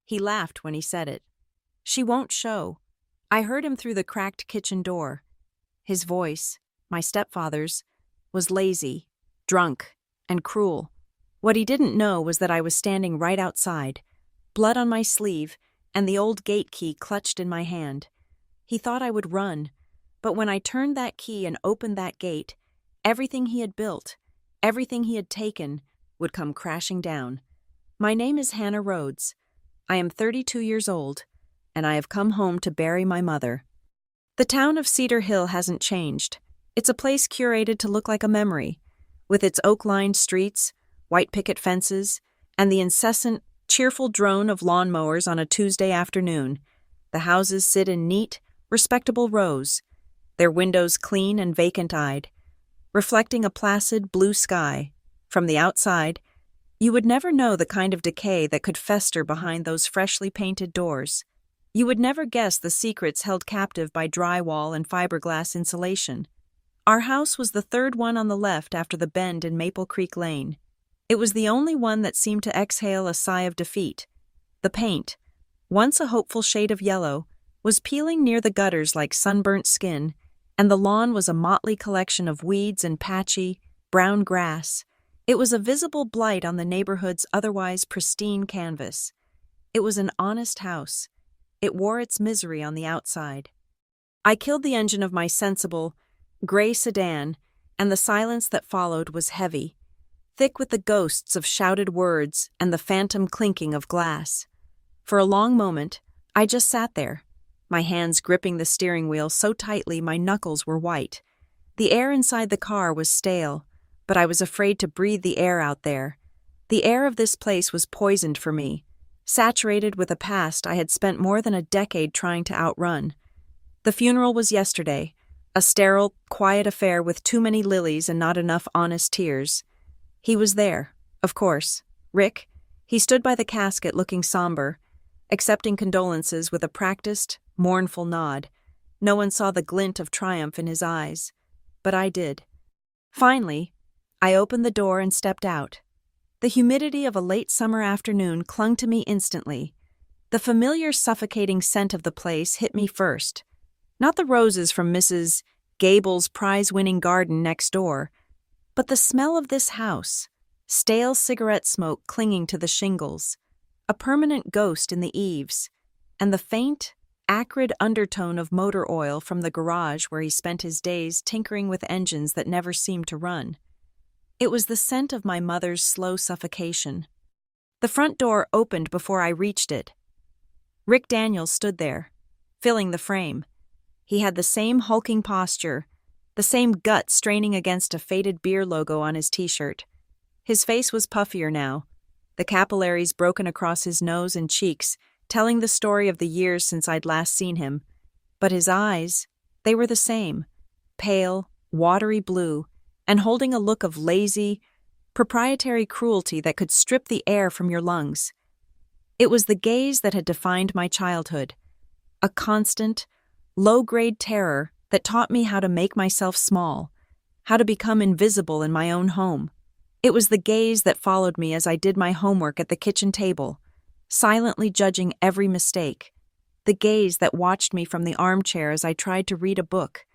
He laughed when he said it. She won't show. I heard him through the cracked kitchen door. His voice, my stepfather's, was lazy, drunk, and cruel. What he didn't know was that I was standing right outside, blood on my sleeve and the old gate key clutched in my hand. He thought I would run, but when I turned that key and opened that gate, everything he had built, everything he had taken, would come crashing down. My name is Hannah Rhodes. I am 32 years old, and I have come home to bury my mother. The town of Cedar Hill hasn't changed. It's a place curated to look like a memory, with its oak-lined streets, white picket fences, and the incessant, cheerful drone of lawnmowers on a Tuesday afternoon. The houses sit in neat, respectable rows, their windows clean and vacant-eyed, reflecting a placid blue sky. From the outside, you would never know the kind of decay that could fester behind those freshly painted doors. You would never guess the secrets held captive by drywall and fiberglass insulation. Our house was the third one on the left after the bend in Maple Creek Lane. It was the only one that seemed to exhale a sigh of defeat. The paint, once a hopeful shade of yellow, was peeling near the gutters like sunburnt skin, and the lawn was a motley collection of weeds and patchy, brown grass. It was a visible blight on the neighborhood's otherwise pristine canvas. It was an honest house. It wore its misery on the outside. I killed the engine of my sensible, gray sedan, and the silence that followed was heavy, thick with the ghosts of shouted words and the phantom clinking of glass. For a long moment, I just sat there, my hands gripping the steering wheel so tightly my knuckles were white. The air inside the car was stale, but I was afraid to breathe the air out there. The air of this place was poisoned for me, saturated with a past I had spent more than a decade trying to outrun. The funeral was yesterday, a sterile, quiet affair with too many lilies and not enough honest tears. He was there, of course. Rick. He stood by the casket looking somber, accepting condolences with a practiced, mournful nod. No one saw the glint of triumph in his eyes, but I did. Finally, I opened the door and stepped out. The humidity of a late summer afternoon clung to me instantly. The familiar suffocating scent of the place hit me first. Not the roses from Mrs. Gable's prize-winning garden next door, but the smell of this house, stale cigarette smoke clinging to the shingles, a permanent ghost in the eaves, and the faint, acrid undertone of motor oil from the garage where he spent his days tinkering with engines that never seemed to run. It was the scent of my mother's slow suffocation. The front door opened before I reached it. Rick Daniels stood there, filling the frame. He had the same hulking posture, the same gut straining against a faded beer logo on his t-shirt. His face was puffier now, the capillaries broken across his nose and cheeks, telling the story of the years since I'd last seen him. But his eyes, they were the same, pale, watery blue, and holding a look of lazy, proprietary cruelty that could strip the air from your lungs. It was the gaze that had defined my childhood, a constant, low-grade terror that taught me how to make myself small, how to become invisible in my own home. It was the gaze that followed me as I did my homework at the kitchen table, silently judging every mistake, the gaze that watched me from the armchair as I tried to read a book,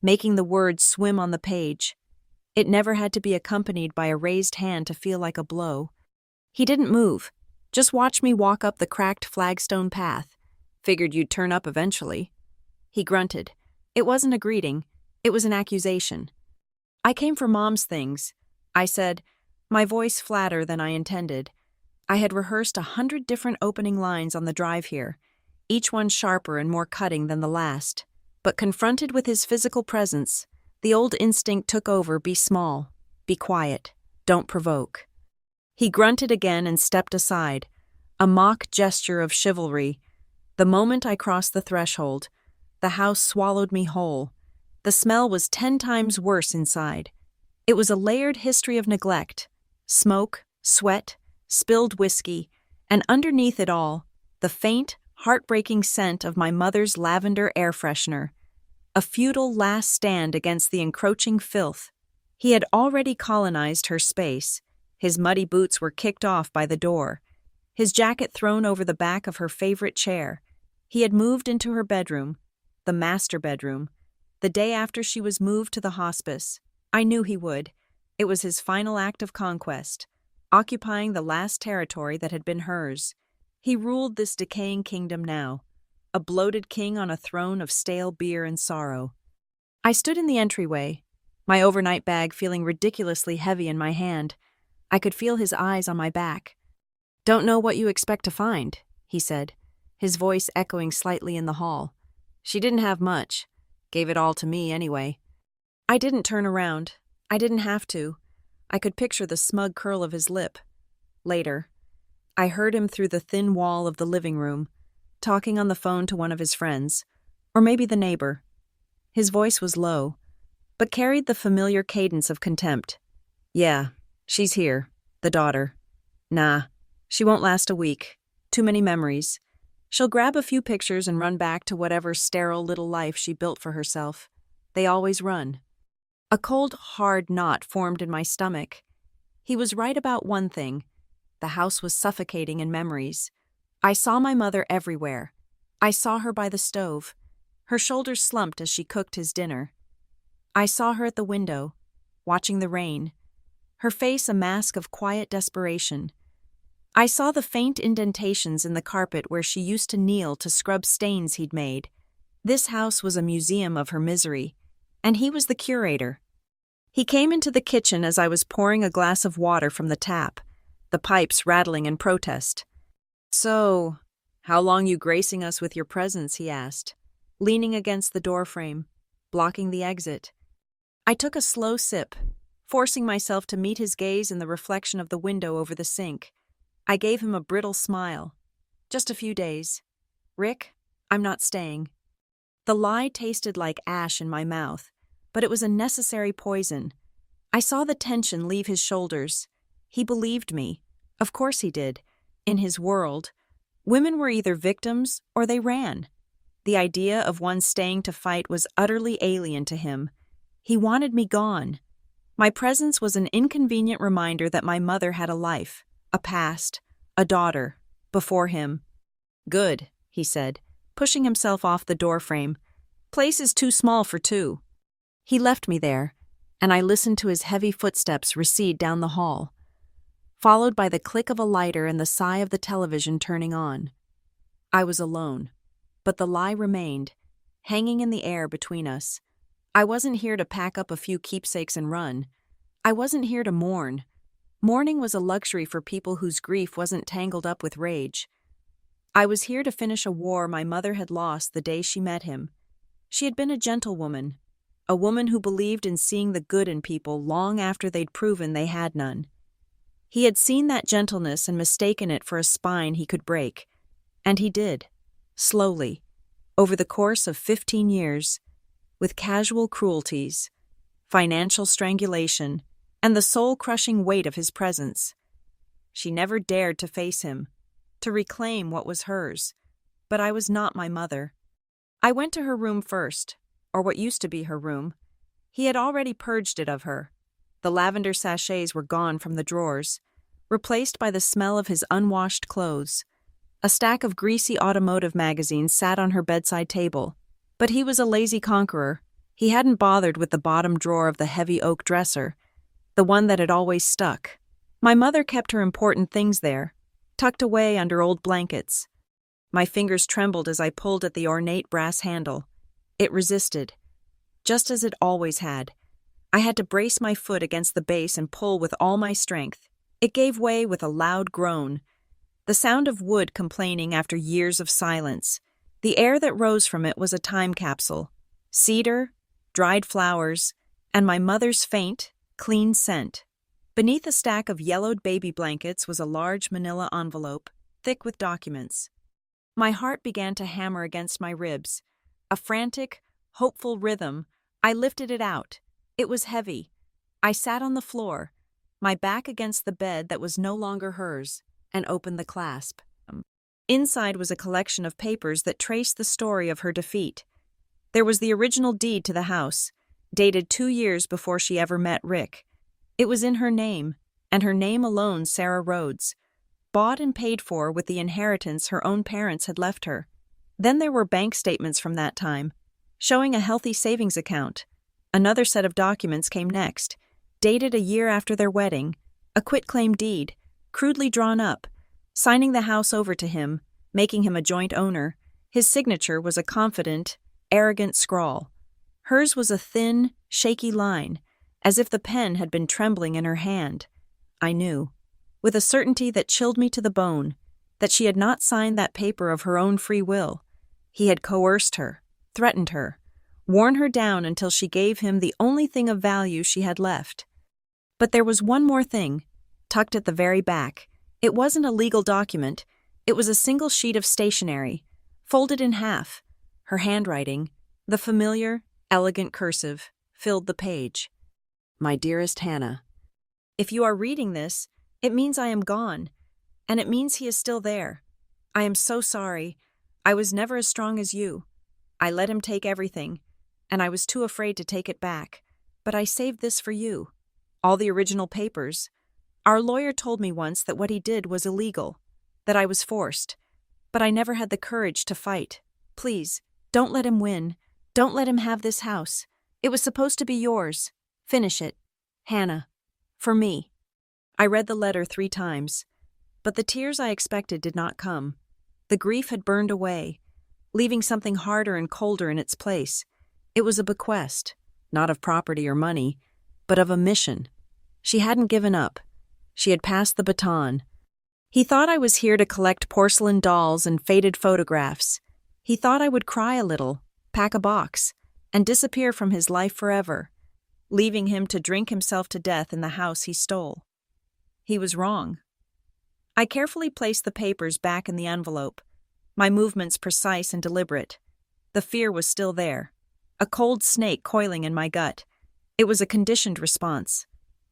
making the words swim on the page. It never had to be accompanied by a raised hand to feel like a blow. He didn't move, just watched me walk up the cracked flagstone path. Figured you'd turn up eventually. He grunted. It wasn't a greeting, it was an accusation. I came for Mom's things, I said, my voice flatter than I intended. I had rehearsed 100 different opening lines on the drive here, each one sharper and more cutting than the last. But confronted with his physical presence, the old instinct took over: be small, be quiet, don't provoke. He grunted again and stepped aside, a mock gesture of chivalry. The moment I crossed the threshold, the house swallowed me whole. The smell was 10 times worse inside. It was a layered history of neglect, smoke, sweat, spilled whiskey, and underneath it all, the faint, heartbreaking scent of my mother's lavender air freshener. A futile last stand against the encroaching filth. He had already colonized her space. His muddy boots were kicked off by the door. his jacket thrown over the back of her favorite chair. He had moved into her bedroom, the master bedroom, the day after she was moved to the hospice. I knew he would. It was his final act of conquest, occupying the last territory that had been hers. He ruled this decaying kingdom now, a bloated king on a throne of stale beer and sorrow. I stood in the entryway, my overnight bag feeling ridiculously heavy in my hand. I could feel his eyes on my back. "Don't know what you expect to find," he said, his voice echoing slightly in the hall. "She didn't have much. Gave it all to me anyway." I didn't turn around. I didn't have to. I could picture the smug curl of his lip. Later, I heard him through the thin wall of the living room, talking on the phone to one of his friends, or maybe the neighbor. His voice was low, but carried the familiar cadence of contempt. "Yeah, she's here, the daughter. Nah, she won't last a week. Too many memories. She'll grab a few pictures and run back to whatever sterile little life she built for herself. They always run." A cold, hard knot formed in my stomach. He was right about one thing. The house was suffocating in memories. I saw my mother everywhere. I saw her by the stove. Her shoulders slumped as she cooked his dinner. I saw her at the window, watching the rain, her face a mask of quiet desperation. I saw the faint indentations in the carpet where she used to kneel to scrub stains he'd made. This house was a museum of her misery, and he was the curator. He came into the kitchen as I was pouring a glass of water from the tap, the pipes rattling in protest. "So, how long you gracing us with your presence?" he asked, leaning against the doorframe, blocking the exit. I took a slow sip, forcing myself to meet his gaze in the reflection of the window over the sink. I gave him a brittle smile. "Just a few days. Rick, I'm not staying." The lie tasted like ash in my mouth, but it was a necessary poison. I saw the tension leave his shoulders. He believed me. Of course he did. In his world, women were either victims or they ran. The idea of one staying to fight was utterly alien to him. He wanted me gone. My presence was an inconvenient reminder that my mother had a life, a past, a daughter, before him. "Good," he said, pushing himself off the doorframe. "Place is too small for two." He left me there, and I listened to his heavy footsteps recede down the hall, followed by the click of a lighter and the sigh of the television turning on. I was alone, but the lie remained, hanging in the air between us. I wasn't here to pack up a few keepsakes and run. I wasn't here to mourn. Mourning was a luxury for people whose grief wasn't tangled up with rage. I was here to finish a war my mother had lost the day she met him. She had been a gentlewoman, a woman who believed in seeing the good in people long after they'd proven they had none. He had seen that gentleness and mistaken it for a spine he could break. And he did, slowly, over the course of 15 years, with casual cruelties, financial strangulation, and the soul-crushing weight of his presence. She never dared to face him, to reclaim what was hers, but I was not my mother. I went to her room first, or what used to be her room. He had already purged it of her. The lavender sachets were gone from the drawers, replaced by the smell of his unwashed clothes. A stack of greasy automotive magazines sat on her bedside table, but he was a lazy conqueror. He hadn't bothered with the bottom drawer of the heavy oak dresser, the one that had always stuck. My mother kept her important things there, tucked away under old blankets. My fingers trembled as I pulled at the ornate brass handle. It resisted, just as it always had. I had to brace my foot against the base and pull with all my strength. It gave way with a loud groan, the sound of wood complaining after years of silence. The air that rose from it was a time capsule. Cedar, dried flowers, and my mother's faint, clean scent. Beneath a stack of yellowed baby blankets was a large manila envelope, thick with documents. My heart began to hammer against my ribs. A frantic, hopeful rhythm. I lifted it out. It was heavy. I sat on the floor, my back against the bed that was no longer hers, and opened the clasp. Inside was a collection of papers that traced the story of her defeat. There was the original deed to the house, dated 2 years before she ever met Rick. It was in her name, and her name alone, Sarah Rhodes. bought and paid for with the inheritance her own parents had left her. Then there were bank statements from that time, showing a healthy savings account. Another set of documents came next, dated a year after their wedding, a quitclaim deed, crudely drawn up, signing the house over to him, making him a joint owner. His signature was a confident, arrogant scrawl. Hers was a thin, shaky line, as if the pen had been trembling in her hand. I knew, with a certainty that chilled me to the bone, that she had not signed that paper of her own free will. He had coerced her, threatened her, worn her down until she gave him the only thing of value she had left. But there was one more thing, tucked at the very back. It wasn't a legal document. It was a single sheet of stationery, folded in half. Her handwriting, the familiar, elegant cursive, filled the page. My dearest Hannah, if you are reading this, it means I am gone, and it means he is still there. I am so sorry. I was never as strong as you. I let him take everything, and I was too afraid to take it back. But I saved this for you. All the original papers. Our lawyer told me once that what he did was illegal, that I was forced. But I never had the courage to fight. Please, don't let him win. Don't let him have this house. It was supposed to be yours. Finish it. Hannah. For me. I read the letter 3 times, but the tears I expected did not come. The grief had burned away, leaving something harder and colder in its place. It was a bequest, not of property or money, but of a mission. She hadn't given up. She had passed the baton. He thought I was here to collect porcelain dolls and faded photographs. He thought I would cry a little, pack a box, and disappear from his life forever, leaving him to drink himself to death in the house he stole. He was wrong. I carefully placed the papers back in the envelope, my movements precise and deliberate. The fear was still there, a cold snake coiling in my gut. It was a conditioned response,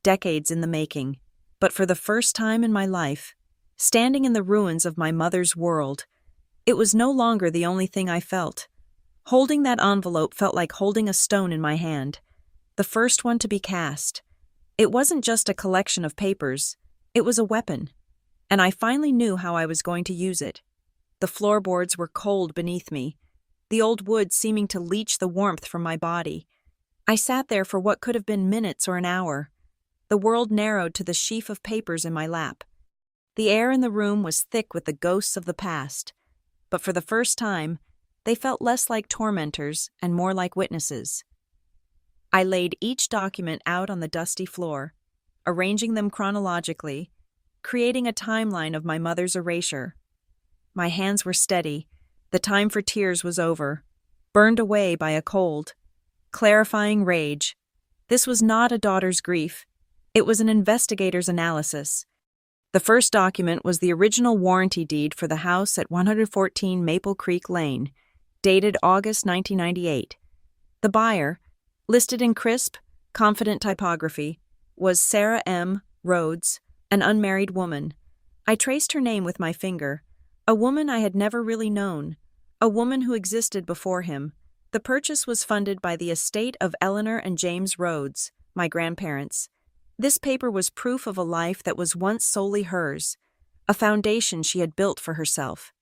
decades in the making, but for the first time in my life, standing in the ruins of my mother's world, it was no longer the only thing I felt. Holding that envelope felt like holding a stone in my hand, the first one to be cast. It wasn't just a collection of papers, it was a weapon, and I finally knew how I was going to use it. The floorboards were cold beneath me, the old wood seeming to leach the warmth from my body. I sat there for what could have been minutes or an hour. The world narrowed to the sheaf of papers in my lap. The air in the room was thick with the ghosts of the past, but for the first time, they felt less like tormentors and more like witnesses. I laid each document out on the dusty floor, arranging them chronologically, creating a timeline of my mother's erasure. My hands were steady. The time for tears was over, burned away by a cold, clarifying rage. This was not a daughter's grief. It was an investigator's analysis. The first document was the original warranty deed for the house at 114 Maple Creek Lane, dated August 1998. The buyer, listed in crisp, confident typography, was Sarah M. Rhodes, an unmarried woman. I traced her name with my finger, a woman I had never really known, a woman who existed before him. The purchase was funded by the estate of Eleanor and James Rhodes, my grandparents. This paper was proof of a life that was once solely hers, a foundation she had built for herself.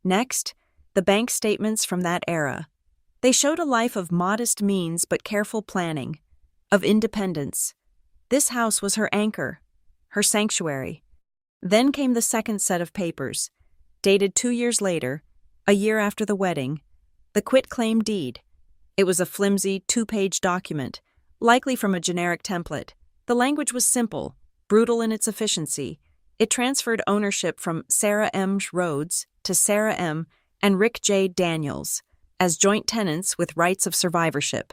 Next, the bank statements from that era. They showed a life of modest means but careful planning, of independence. This house was her anchor, her sanctuary. Then came the second set of papers, dated 2 years later, a year after the wedding, the quitclaim deed. It was a flimsy 2-page document, likely from a generic template. The language was simple, brutal in its efficiency. It transferred ownership from Sarah M. Rhodes to Sarah M. and Rick J. Daniels as joint tenants with rights of survivorship.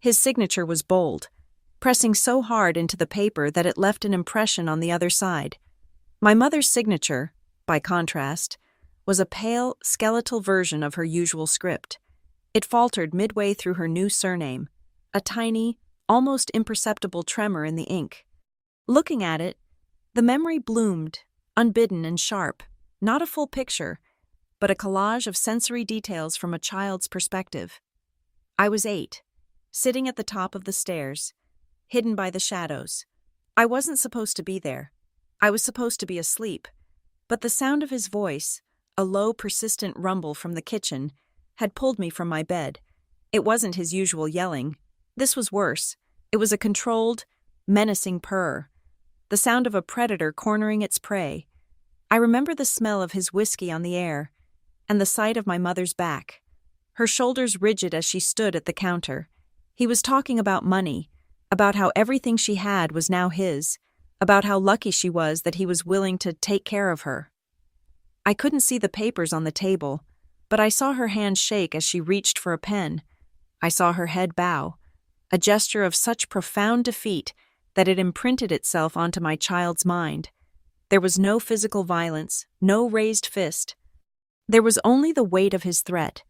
His signature was bold, pressing so hard into the paper that it left an impression on the other side. My mother's signature, by contrast, was a pale, skeletal version of her usual script. It faltered midway through her new surname, a tiny, almost imperceptible tremor in the ink. Looking at it, the memory bloomed, unbidden and sharp, not a full picture, but a collage of sensory details from a child's perspective. I was 8, sitting at the top of the stairs, hidden by the shadows. I wasn't supposed to be there. I was supposed to be asleep, But the sound of his voice, a low, persistent rumble from the kitchen, had pulled me from my bed. It wasn't his usual yelling. This was worse. It was a controlled, menacing purr, the sound of a predator cornering its prey. I remember the smell of his whiskey on the air, and the sight of my mother's back, her shoulders rigid as she stood at the counter. He was talking about money, about how everything she had was now his, about how lucky she was that he was willing to take care of her. I couldn't see the papers on the table, but I saw her hand shake as she reached for a pen. I saw her head bow, a gesture of such profound defeat that it imprinted itself onto my child's mind. There was no physical violence, no raised fist. There was only the weight of his threat,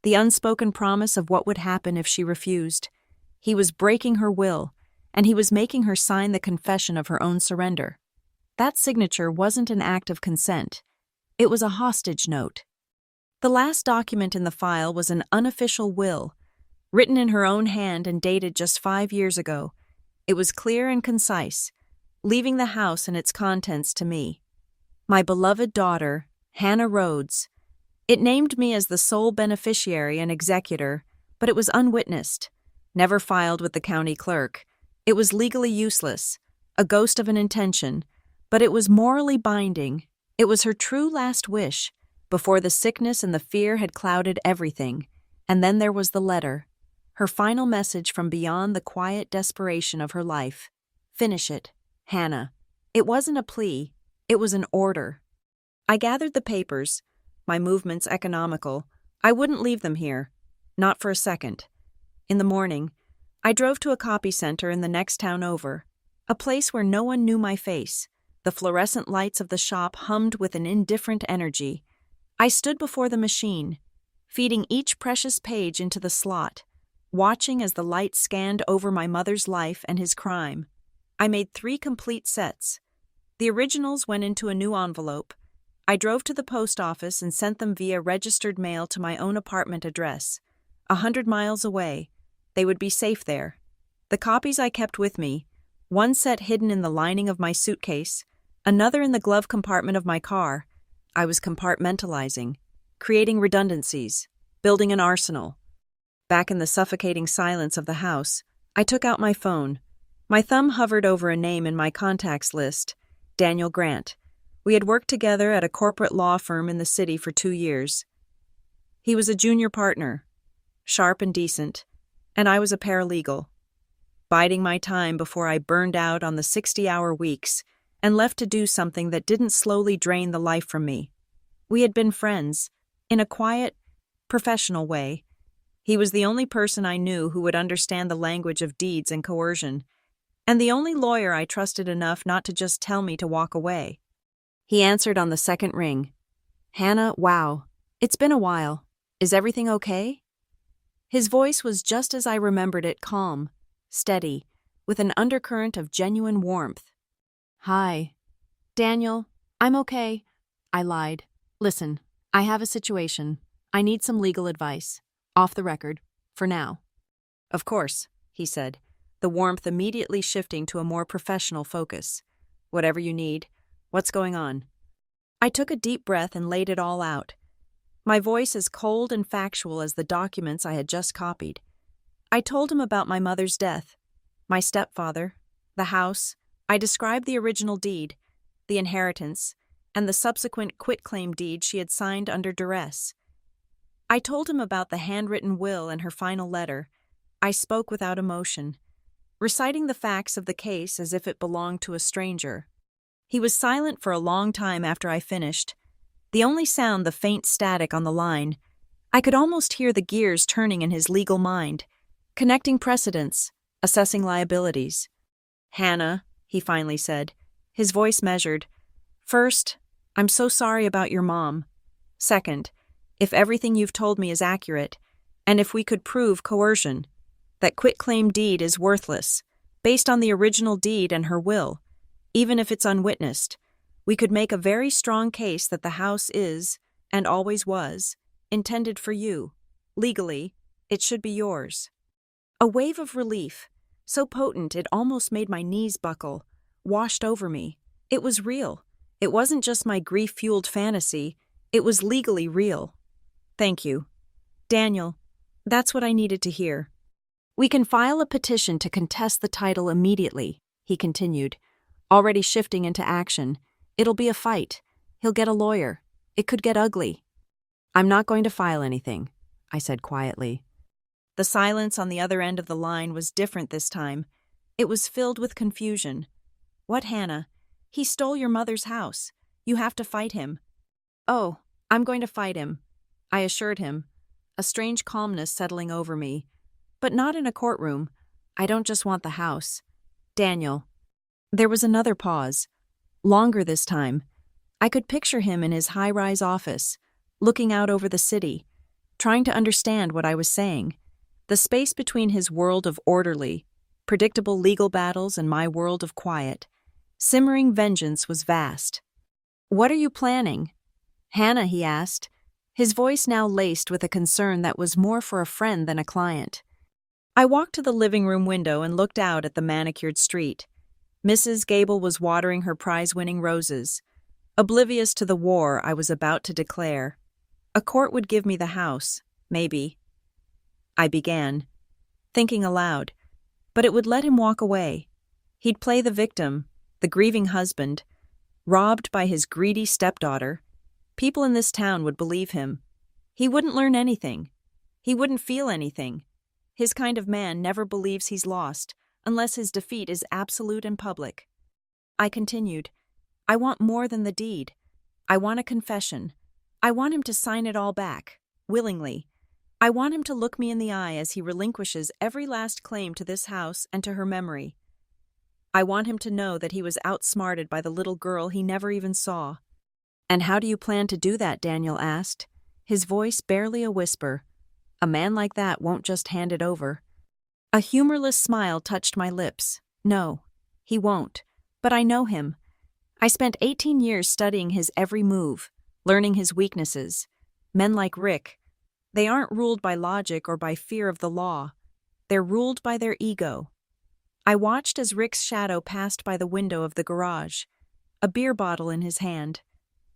the unspoken promise of what would happen if she refused. He was breaking her will, and he was making her sign the confession of her own surrender. That signature wasn't an act of consent. It was a hostage note. The last document in the file was an unofficial will, written in her own hand and dated just 5 years ago. It was clear and concise, leaving the house and its contents to me. My beloved daughter, Hannah Rhodes. It named me as the sole beneficiary and executor, but it was unwitnessed, never filed with the county clerk. It was legally useless, a ghost of an intention, but it was morally binding. It was her true last wish, before the sickness and the fear had clouded everything. And then there was the letter, her final message from beyond the quiet desperation of her life. Finish it, Hannah. It wasn't a plea, it was an order. I gathered the papers, my movements economical. I wouldn't leave them here, not for a second. In the morning, I drove to a copy center in the next town over, a place where no one knew my face. The fluorescent lights of the shop hummed with an indifferent energy. I stood before the machine, feeding each precious page into the slot, watching as the light scanned over my mother's life and his crime. I made 3 complete sets. The originals went into a new envelope. I drove to the post office and sent them via registered mail to my own apartment address. 100 miles away. They would be safe there. The copies I kept with me, one set hidden in the lining of my suitcase, another in the glove compartment of my car. I was compartmentalizing, creating redundancies, building an arsenal. Back in the suffocating silence of the house, I took out my phone. My thumb hovered over a name in my contacts list, Daniel Grant. We had worked together at a corporate law firm in the city for 2 years. He was a junior partner, sharp and decent, and I was a paralegal, biding my time before I burned out on the 60-hour weeks and left to do something that didn't slowly drain the life from me. We had been friends, in a quiet, professional way. He was the only person I knew who would understand the language of deeds and coercion, and the only lawyer I trusted enough not to just tell me to walk away. He answered on the second ring. Hannah, wow, it's been a while. Is everything okay? His voice was just as I remembered it, calm, steady, with an undercurrent of genuine warmth. Hi. Daniel, I'm okay. I lied. Listen, I have a situation. I need some legal advice. Off the record, for now. Of course, he said, the warmth immediately shifting to a more professional focus. Whatever you need. What's going on? I took a deep breath and laid it all out, my voice as cold and factual as the documents I had just copied. I told him about my mother's death, my stepfather, the house. I described the original deed, the inheritance, and the subsequent quitclaim deed she had signed under duress. I told him about the handwritten will and her final letter. I spoke without emotion, reciting the facts of the case as if it belonged to a stranger. He was silent for a long time after I finished, the only sound the faint static on the line. I could almost hear the gears turning in his legal mind, connecting precedents, assessing liabilities. Hannah, he finally said, his voice measured. First, I'm so sorry about your mom. Second, if everything you've told me is accurate, and if we could prove coercion, that quitclaim deed is worthless, based on the original deed and her will, even if it's unwitnessed, we could make a very strong case that the house is, and always was, intended for you. Legally, it should be yours. A wave of relief, so potent it almost made my knees buckle, washed over me. It was real. It wasn't just my grief-fueled fantasy, it was legally real. Thank you. Daniel, that's what I needed to hear. We can file a petition to contest the title immediately, he continued, already shifting into action. It'll be a fight. He'll get a lawyer. It could get ugly. I'm not going to file anything, I said quietly. The silence on the other end of the line was different this time. It was filled with confusion. What, Hannah? He stole your mother's house. You have to fight him. Oh, I'm going to fight him, I assured him, a strange calmness settling over me. But not in a courtroom. I don't just want the house. Daniel. There was another pause. Longer this time. I could picture him in his high-rise office, looking out over the city, trying to understand what I was saying. The space between his world of orderly, predictable legal battles and my world of quiet, simmering vengeance was vast. What are you planning? Hannah, he asked, his voice now laced with a concern that was more for a friend than a client. I walked to the living room window and looked out at the manicured street. Mrs. Gable was watering her prize-winning roses, oblivious to the war I was about to declare. A court would give me the house, maybe. I began, thinking aloud, but it would let him walk away. He'd play the victim, the grieving husband, robbed by his greedy stepdaughter. People in this town would believe him. He wouldn't learn anything. He wouldn't feel anything. His kind of man never believes he's lost, unless his defeat is absolute and public. I continued, I want more than the deed. I want a confession. I want him to sign it all back, willingly. I want him to look me in the eye as he relinquishes every last claim to this house and to her memory. I want him to know that he was outsmarted by the little girl he never even saw. And how do you plan to do that? Daniel asked, his voice barely a whisper. A man like that won't just hand it over. A humorless smile touched my lips. No, he won't. But I know him. I spent 18 years studying his every move, learning his weaknesses. Men like Rick, they aren't ruled by logic or by fear of the law. They're ruled by their ego. I watched as Rick's shadow passed by the window of the garage, a beer bottle in his hand.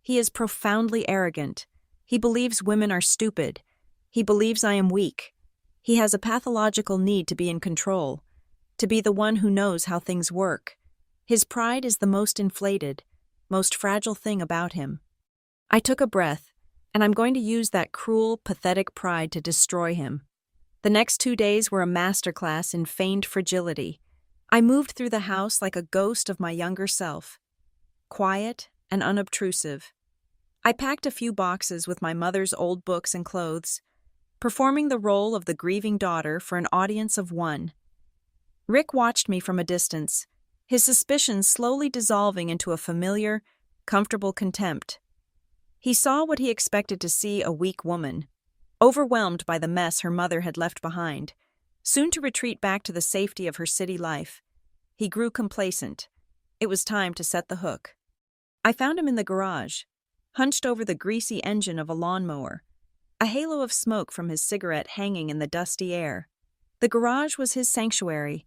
He is profoundly arrogant. He believes women are stupid. He believes I am weak. He has a pathological need to be in control, to be the one who knows how things work. His pride is the most inflated, most fragile thing about him. I took a breath, and I'm going to use that cruel, pathetic pride to destroy him. The next 2 days were a masterclass in feigned fragility. I moved through the house like a ghost of my younger self, quiet and unobtrusive. I packed a few boxes with my mother's old books and clothes, performing the role of the grieving daughter for an audience of one. Rick watched me from a distance, his suspicions slowly dissolving into a familiar, comfortable contempt. He saw what he expected to see: a weak woman, overwhelmed by the mess her mother had left behind, soon to retreat back to the safety of her city life. He grew complacent. It was time to set the hook. I found him in the garage, hunched over the greasy engine of a lawnmower, a halo of smoke from his cigarette hanging in the dusty air. The garage was his sanctuary,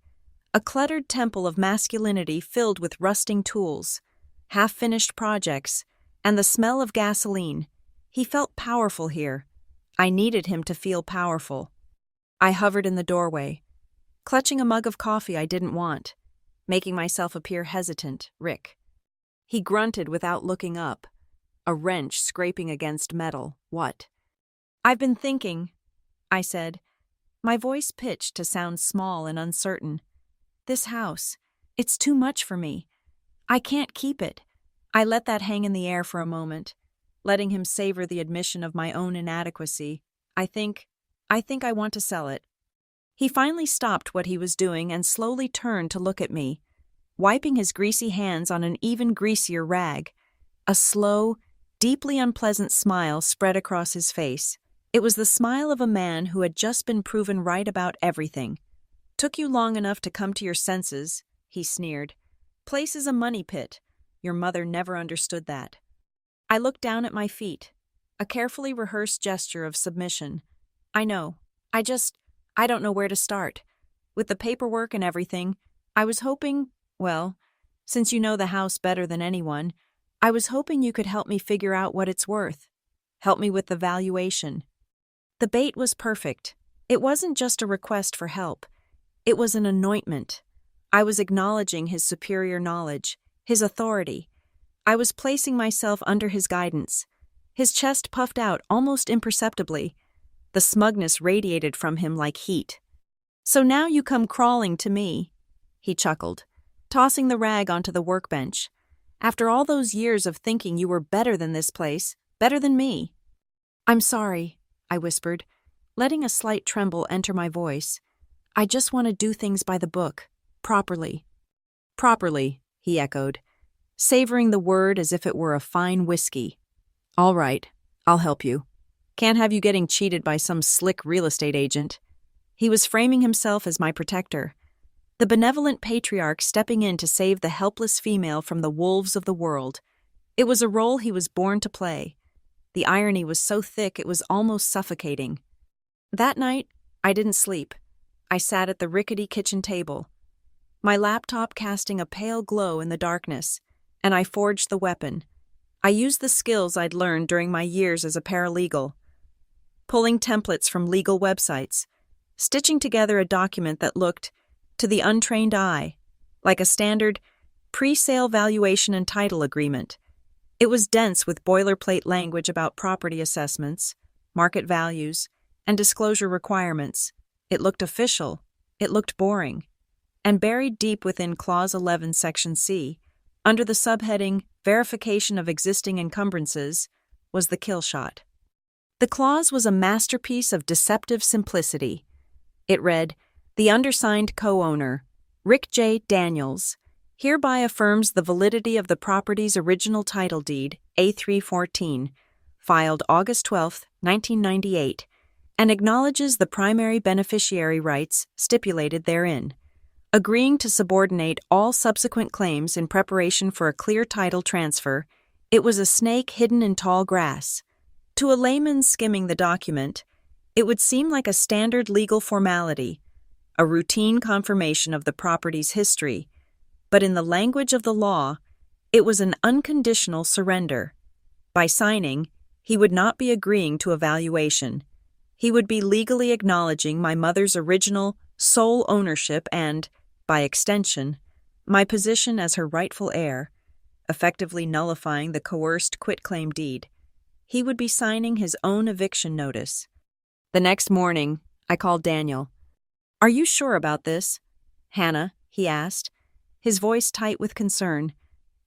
a cluttered temple of masculinity filled with rusting tools, half-finished projects, and the smell of gasoline. He felt powerful here. I needed him to feel powerful. I hovered in the doorway, clutching a mug of coffee I didn't want, making myself appear hesitant. Rick. He grunted without looking up, a wrench scraping against metal. What? I've been thinking, I said, my voice pitched to sound small and uncertain. This house, it's too much for me. I can't keep it. I let that hang in the air for a moment, letting him savor the admission of my own inadequacy. I think I want to sell it. He finally stopped what he was doing and slowly turned to look at me, wiping his greasy hands on an even greasier rag. A slow, deeply unpleasant smile spread across his face. It was the smile of a man who had just been proven right about everything. Took you long enough to come to your senses, he sneered. Place is a money pit. Your mother never understood that. I looked down at my feet, a carefully rehearsed gesture of submission. I know. I don't know where to start. With the paperwork and everything, I was hoping, well, since you know the house better than anyone, I was hoping you could help me figure out what it's worth. Help me with the valuation. The bait was perfect. It wasn't just a request for help. It was an anointment. I was acknowledging his superior knowledge, his authority. I was placing myself under his guidance. His chest puffed out almost imperceptibly. The smugness radiated from him like heat. "So now you come crawling to me," he chuckled, tossing the rag onto the workbench. "After all those years of thinking you were better than this place, better than me." "I'm sorry," I whispered, letting a slight tremble enter my voice. "I just want to do things by the book, properly." "Properly," he echoed, savoring the word as if it were a fine whiskey. "All right, I'll help you. Can't have you getting cheated by some slick real estate agent." He was framing himself as my protector, the benevolent patriarch stepping in to save the helpless female from the wolves of the world. It was a role he was born to play. The irony was so thick it was almost suffocating. That night, I didn't sleep. I sat at the rickety kitchen table, my laptop casting a pale glow in the darkness, and I forged the weapon. I used the skills I'd learned during my years as a paralegal, pulling templates from legal websites, stitching together a document that looked, to the untrained eye, like a standard pre-sale valuation and title agreement. It was dense with boilerplate language about property assessments, market values, and disclosure requirements. It looked official. It looked boring. And buried deep within Clause 11, Section C, under the subheading Verification of Existing Encumbrances, was the kill shot. The clause was a masterpiece of deceptive simplicity. It read, "The undersigned co-owner, Rick J. Daniels, hereby affirms the validity of the property's original title deed, A314, filed August 12, 1998, and acknowledges the primary beneficiary rights stipulated therein, agreeing to subordinate all subsequent claims in preparation for a clear title transfer." It was a snake hidden in tall grass. To a layman skimming the document, it would seem like a standard legal formality, a routine confirmation of the property's history, but in the language of the law, it was an unconditional surrender. By signing, he would not be agreeing to a valuation. He would be legally acknowledging my mother's original sole ownership and, by extension, my position as her rightful heir, effectively nullifying the coerced quitclaim deed. He would be signing his own eviction notice. The next morning, I called Daniel. "Are you sure about this?" "Hannah," he asked, his voice tight with concern.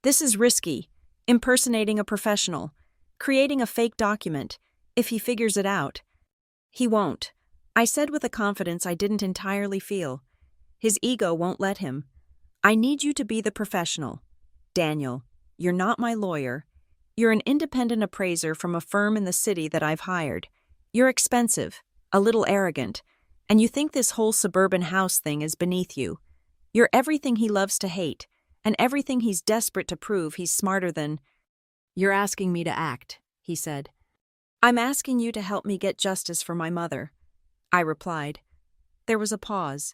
"This is risky, impersonating a professional, creating a fake document, if he figures it out." "He won't," I said with a confidence I didn't entirely feel. "His ego won't let him. I need you to be the professional. Daniel, you're not my lawyer. You're an independent appraiser from a firm in the city that I've hired. You're expensive, a little arrogant, and you think this whole suburban house thing is beneath you. You're everything he loves to hate, and everything he's desperate to prove he's smarter than." "You're asking me to act," he said. "I'm asking you to help me get justice for my mother," I replied. There was a pause.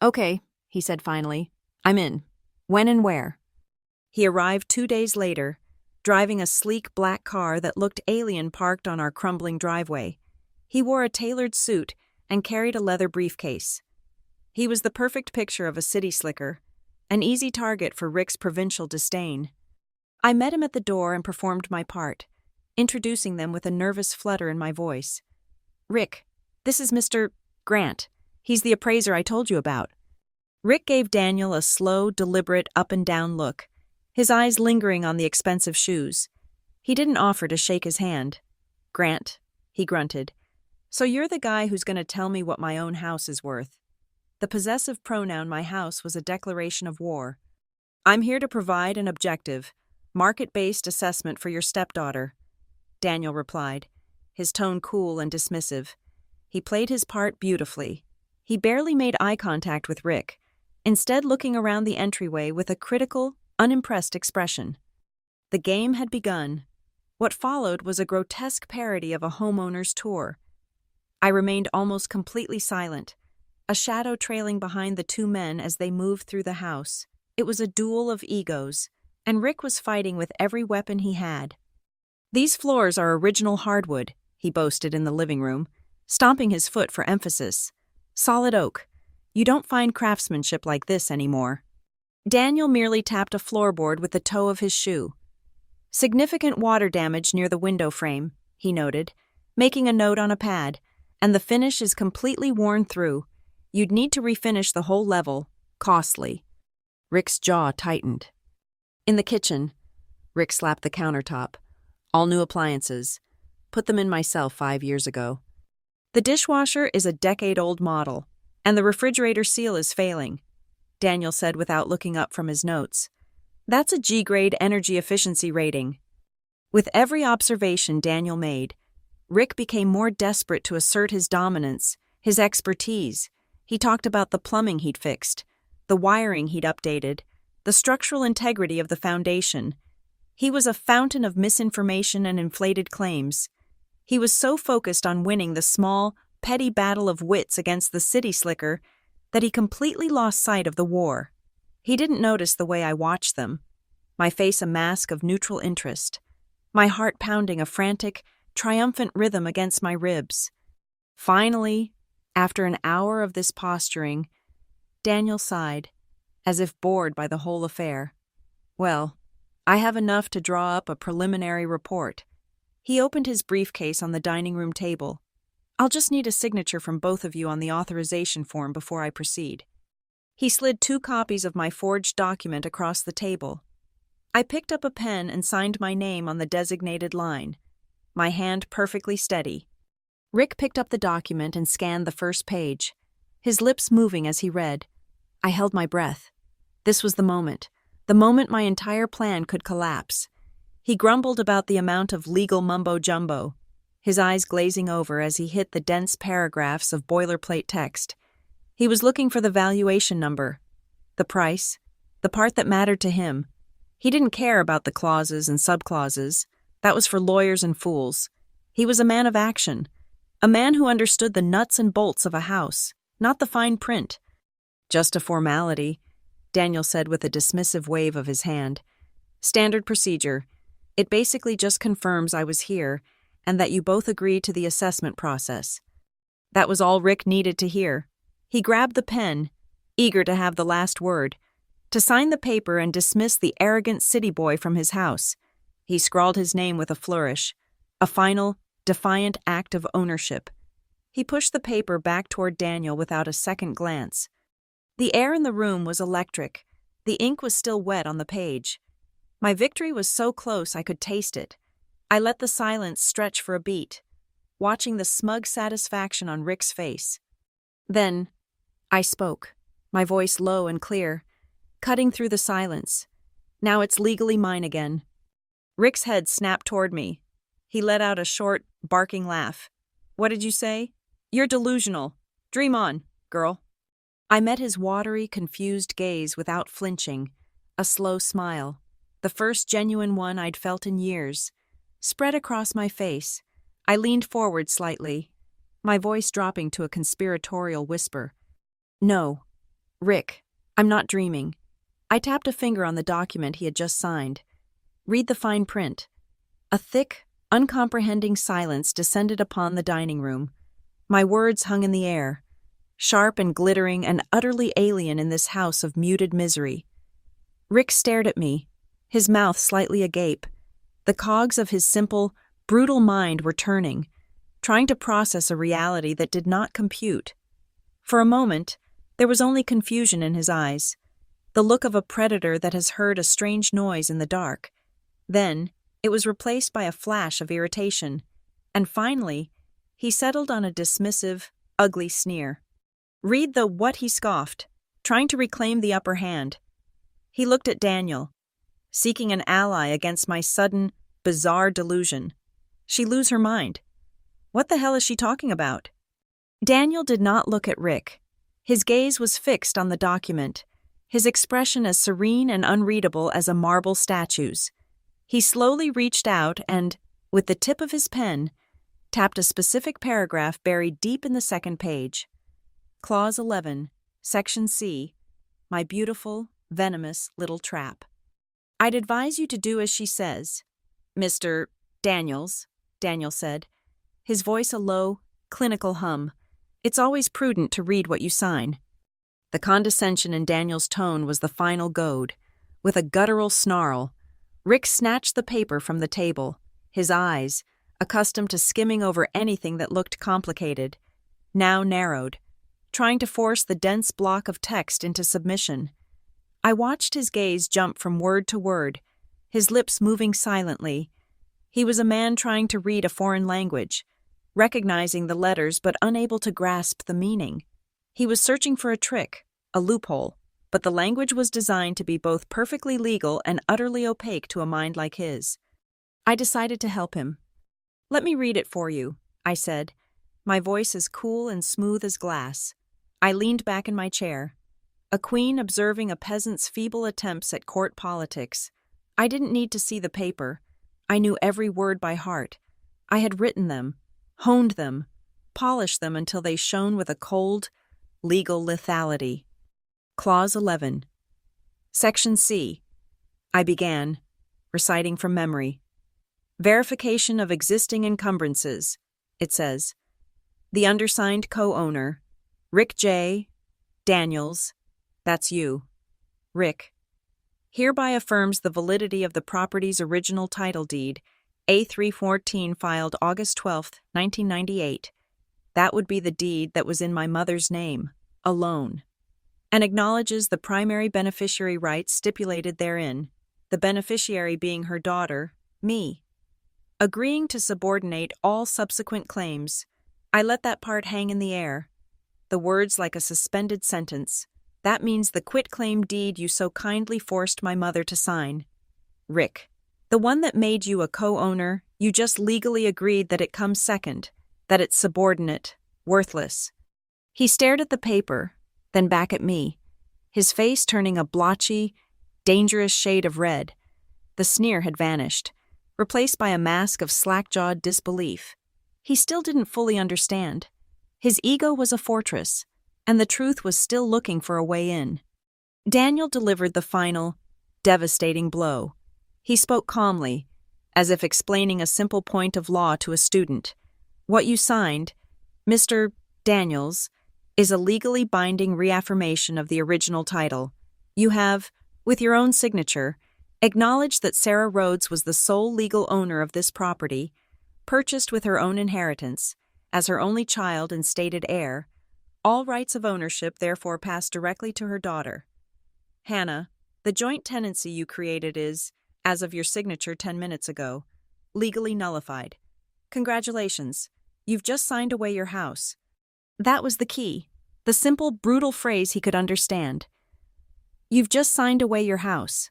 "Okay," he said finally. "I'm in. When and where?" He arrived 2 days later, driving a sleek black car that looked alien parked on our crumbling driveway. He wore a tailored suit and carried a leather briefcase. He was the perfect picture of a city slicker, an easy target for Rick's provincial disdain. I met him at the door and performed my part, introducing them with a nervous flutter in my voice. "Rick, this is Mr. Grant. He's the appraiser I told you about." Rick gave Daniel a slow, deliberate up-and-down look, his eyes lingering on the expensive shoes. He didn't offer to shake his hand. "Grant," he grunted, "so you're the guy who's going to tell me what my own house is worth." The possessive pronoun "my house" was a declaration of war. "I'm here to provide an objective, market-based assessment for your stepdaughter," Daniel replied, his tone cool and dismissive. He played his part beautifully. He barely made eye contact with Rick, instead looking around the entryway with a critical, unimpressed expression. The game had begun. What followed was a grotesque parody of a homeowner's tour. I remained almost completely silent, a shadow trailing behind the two men as they moved through the house. It was a duel of egos, and Rick was fighting with every weapon he had. "These floors are original hardwood," he boasted in the living room, stomping his foot for emphasis. "Solid oak. You don't find craftsmanship like this anymore." Daniel merely tapped a floorboard with the toe of his shoe. "Significant water damage near the window frame," he noted, making a note on a pad, "and the finish is completely worn through. You'd need to refinish the whole level. Costly." Rick's jaw tightened. In the kitchen, Rick slapped the countertop. "All new appliances. Put them in myself 5 years ago. The dishwasher is a decade-old model, and the refrigerator seal is failing," Daniel said without looking up from his notes. "That's a G-grade energy efficiency rating." With every observation Daniel made, Rick became more desperate to assert his dominance, his expertise. He talked about the plumbing he'd fixed, the wiring he'd updated, the structural integrity of the foundation. He was a fountain of misinformation and inflated claims. He was so focused on winning the small, petty battle of wits against the city slicker that he completely lost sight of the war. He didn't notice the way I watched them, my face a mask of neutral interest, my heart pounding a frantic, triumphant rhythm against my ribs. Finally, after an hour of this posturing, Daniel sighed, as if bored by the whole affair. "Well, I have enough to draw up a preliminary report." He opened his briefcase on the dining room table. "I'll just need a signature from both of you on the authorization form before I proceed." He slid 2 copies of my forged document across the table. I picked up a pen and signed my name on the designated line, my hand perfectly steady. Rick picked up the document and scanned the first page, his lips moving as he read. I held my breath. This was the moment my entire plan could collapse. He grumbled about the amount of legal mumbo-jumbo, his eyes glazing over as he hit the dense paragraphs of boilerplate text. He was looking for the valuation number, the price, the part that mattered to him. He didn't care about the clauses and subclauses. That was for lawyers and fools. He was a man of action, a man who understood the nuts and bolts of a house, not the fine print. "Just a formality," Daniel said with a dismissive wave of his hand. "Standard procedure. It basically just confirms I was here and that you both agreed to the assessment process." That was all Rick needed to hear. He grabbed the pen, eager to have the last word, to sign the paper and dismiss the arrogant city boy from his house. He scrawled his name with a flourish, a final, defiant act of ownership. He pushed the paper back toward Daniel without a second glance. The air in the room was electric. The ink was still wet on the page. My victory was so close I could taste it. I let the silence stretch for a beat, watching the smug satisfaction on Rick's face. Then, I spoke, my voice low and clear, cutting through the silence. "Now it's legally mine again." Rick's head snapped toward me. He let out a short, barking laugh. "What did you say? You're delusional. Dream on, girl." I met his watery, confused gaze without flinching, a slow smile, the first genuine one I'd felt in years, spread across my face. I leaned forward slightly, my voice dropping to a conspiratorial whisper. "No, Rick, I'm not dreaming." I tapped a finger on the document he had just signed. "Read the fine print." A thick, uncomprehending silence descended upon the dining room. My words hung in the air, sharp and glittering and utterly alien in this house of muted misery. Rick stared at me, his mouth slightly agape. The cogs of his simple, brutal mind were turning, trying to process a reality that did not compute. For a moment, there was only confusion in his eyes, the look of a predator that has heard a strange noise in the dark. Then, it was replaced by a flash of irritation, and finally, he settled on a dismissive, ugly sneer. "Read the what," he scoffed, trying to reclaim the upper hand. He looked at Daniel, seeking an ally against my sudden, bizarre delusion. She lose her mind. What the hell is she talking about? Daniel did not look at Rick. His gaze was fixed on the document, his expression as serene and unreadable as a marble statue's. He slowly reached out and, with the tip of his pen, tapped a specific paragraph buried deep in the second page. Clause 11, Section C, my beautiful, venomous little trap. I'd advise you to do as she says, Mr. Daniels, Daniel said, his voice a low, clinical hum. It's always prudent to read what you sign. The condescension in Daniel's tone was the final goad. With a guttural snarl, Rick snatched the paper from the table, his eyes, accustomed to skimming over anything that looked complicated, now narrowed, trying to force the dense block of text into submission. I watched his gaze jump from word to word, his lips moving silently. He was a man trying to read a foreign language, recognizing the letters but unable to grasp the meaning. He was searching for a trick, a loophole, but the language was designed to be both perfectly legal and utterly opaque to a mind like his. I decided to help him. "Let me read it for you," I said, my voice as cool and smooth as glass. I leaned back in my chair, a queen observing a peasant's feeble attempts at court politics. I didn't need to see the paper. I knew every word by heart. I had written them, honed them, polished them until they shone with a cold, legal lethality. Clause 11. Section C. I began, reciting from memory. Verification of existing encumbrances, it says. The undersigned co-owner, Rick J. Daniels, that's you, Rick, hereby affirms the validity of the property's original title deed, A314 filed August 12, 1998. That would be the deed that was in my mother's name, alone, and acknowledges the primary beneficiary rights stipulated therein, the beneficiary being her daughter, me. Agreeing to subordinate all subsequent claims, I let that part hang in the air, the words like a suspended sentence. That means the quitclaim deed you so kindly forced my mother to sign. Rick, the one that made you a co-owner, you just legally agreed that it comes second, that it's subordinate, worthless. He stared at the paper, then back at me, his face turning a blotchy, dangerous shade of red. The sneer had vanished, replaced by a mask of slack-jawed disbelief. He still didn't fully understand. His ego was a fortress, and the truth was still looking for a way in. Daniel delivered the final, devastating blow. He spoke calmly, as if explaining a simple point of law to a student. What you signed, Mr. Daniels, is a legally binding reaffirmation of the original title. You have, with your own signature, acknowledged that Sarah Rhodes was the sole legal owner of this property, purchased with her own inheritance, as her only child and stated heir. All rights of ownership therefore pass directly to her daughter. Hannah, the joint tenancy you created is, as of your signature 10 minutes ago, legally nullified. Congratulations, you've just signed away your house. That was the key, the simple, brutal phrase he could understand. You've just signed away your house.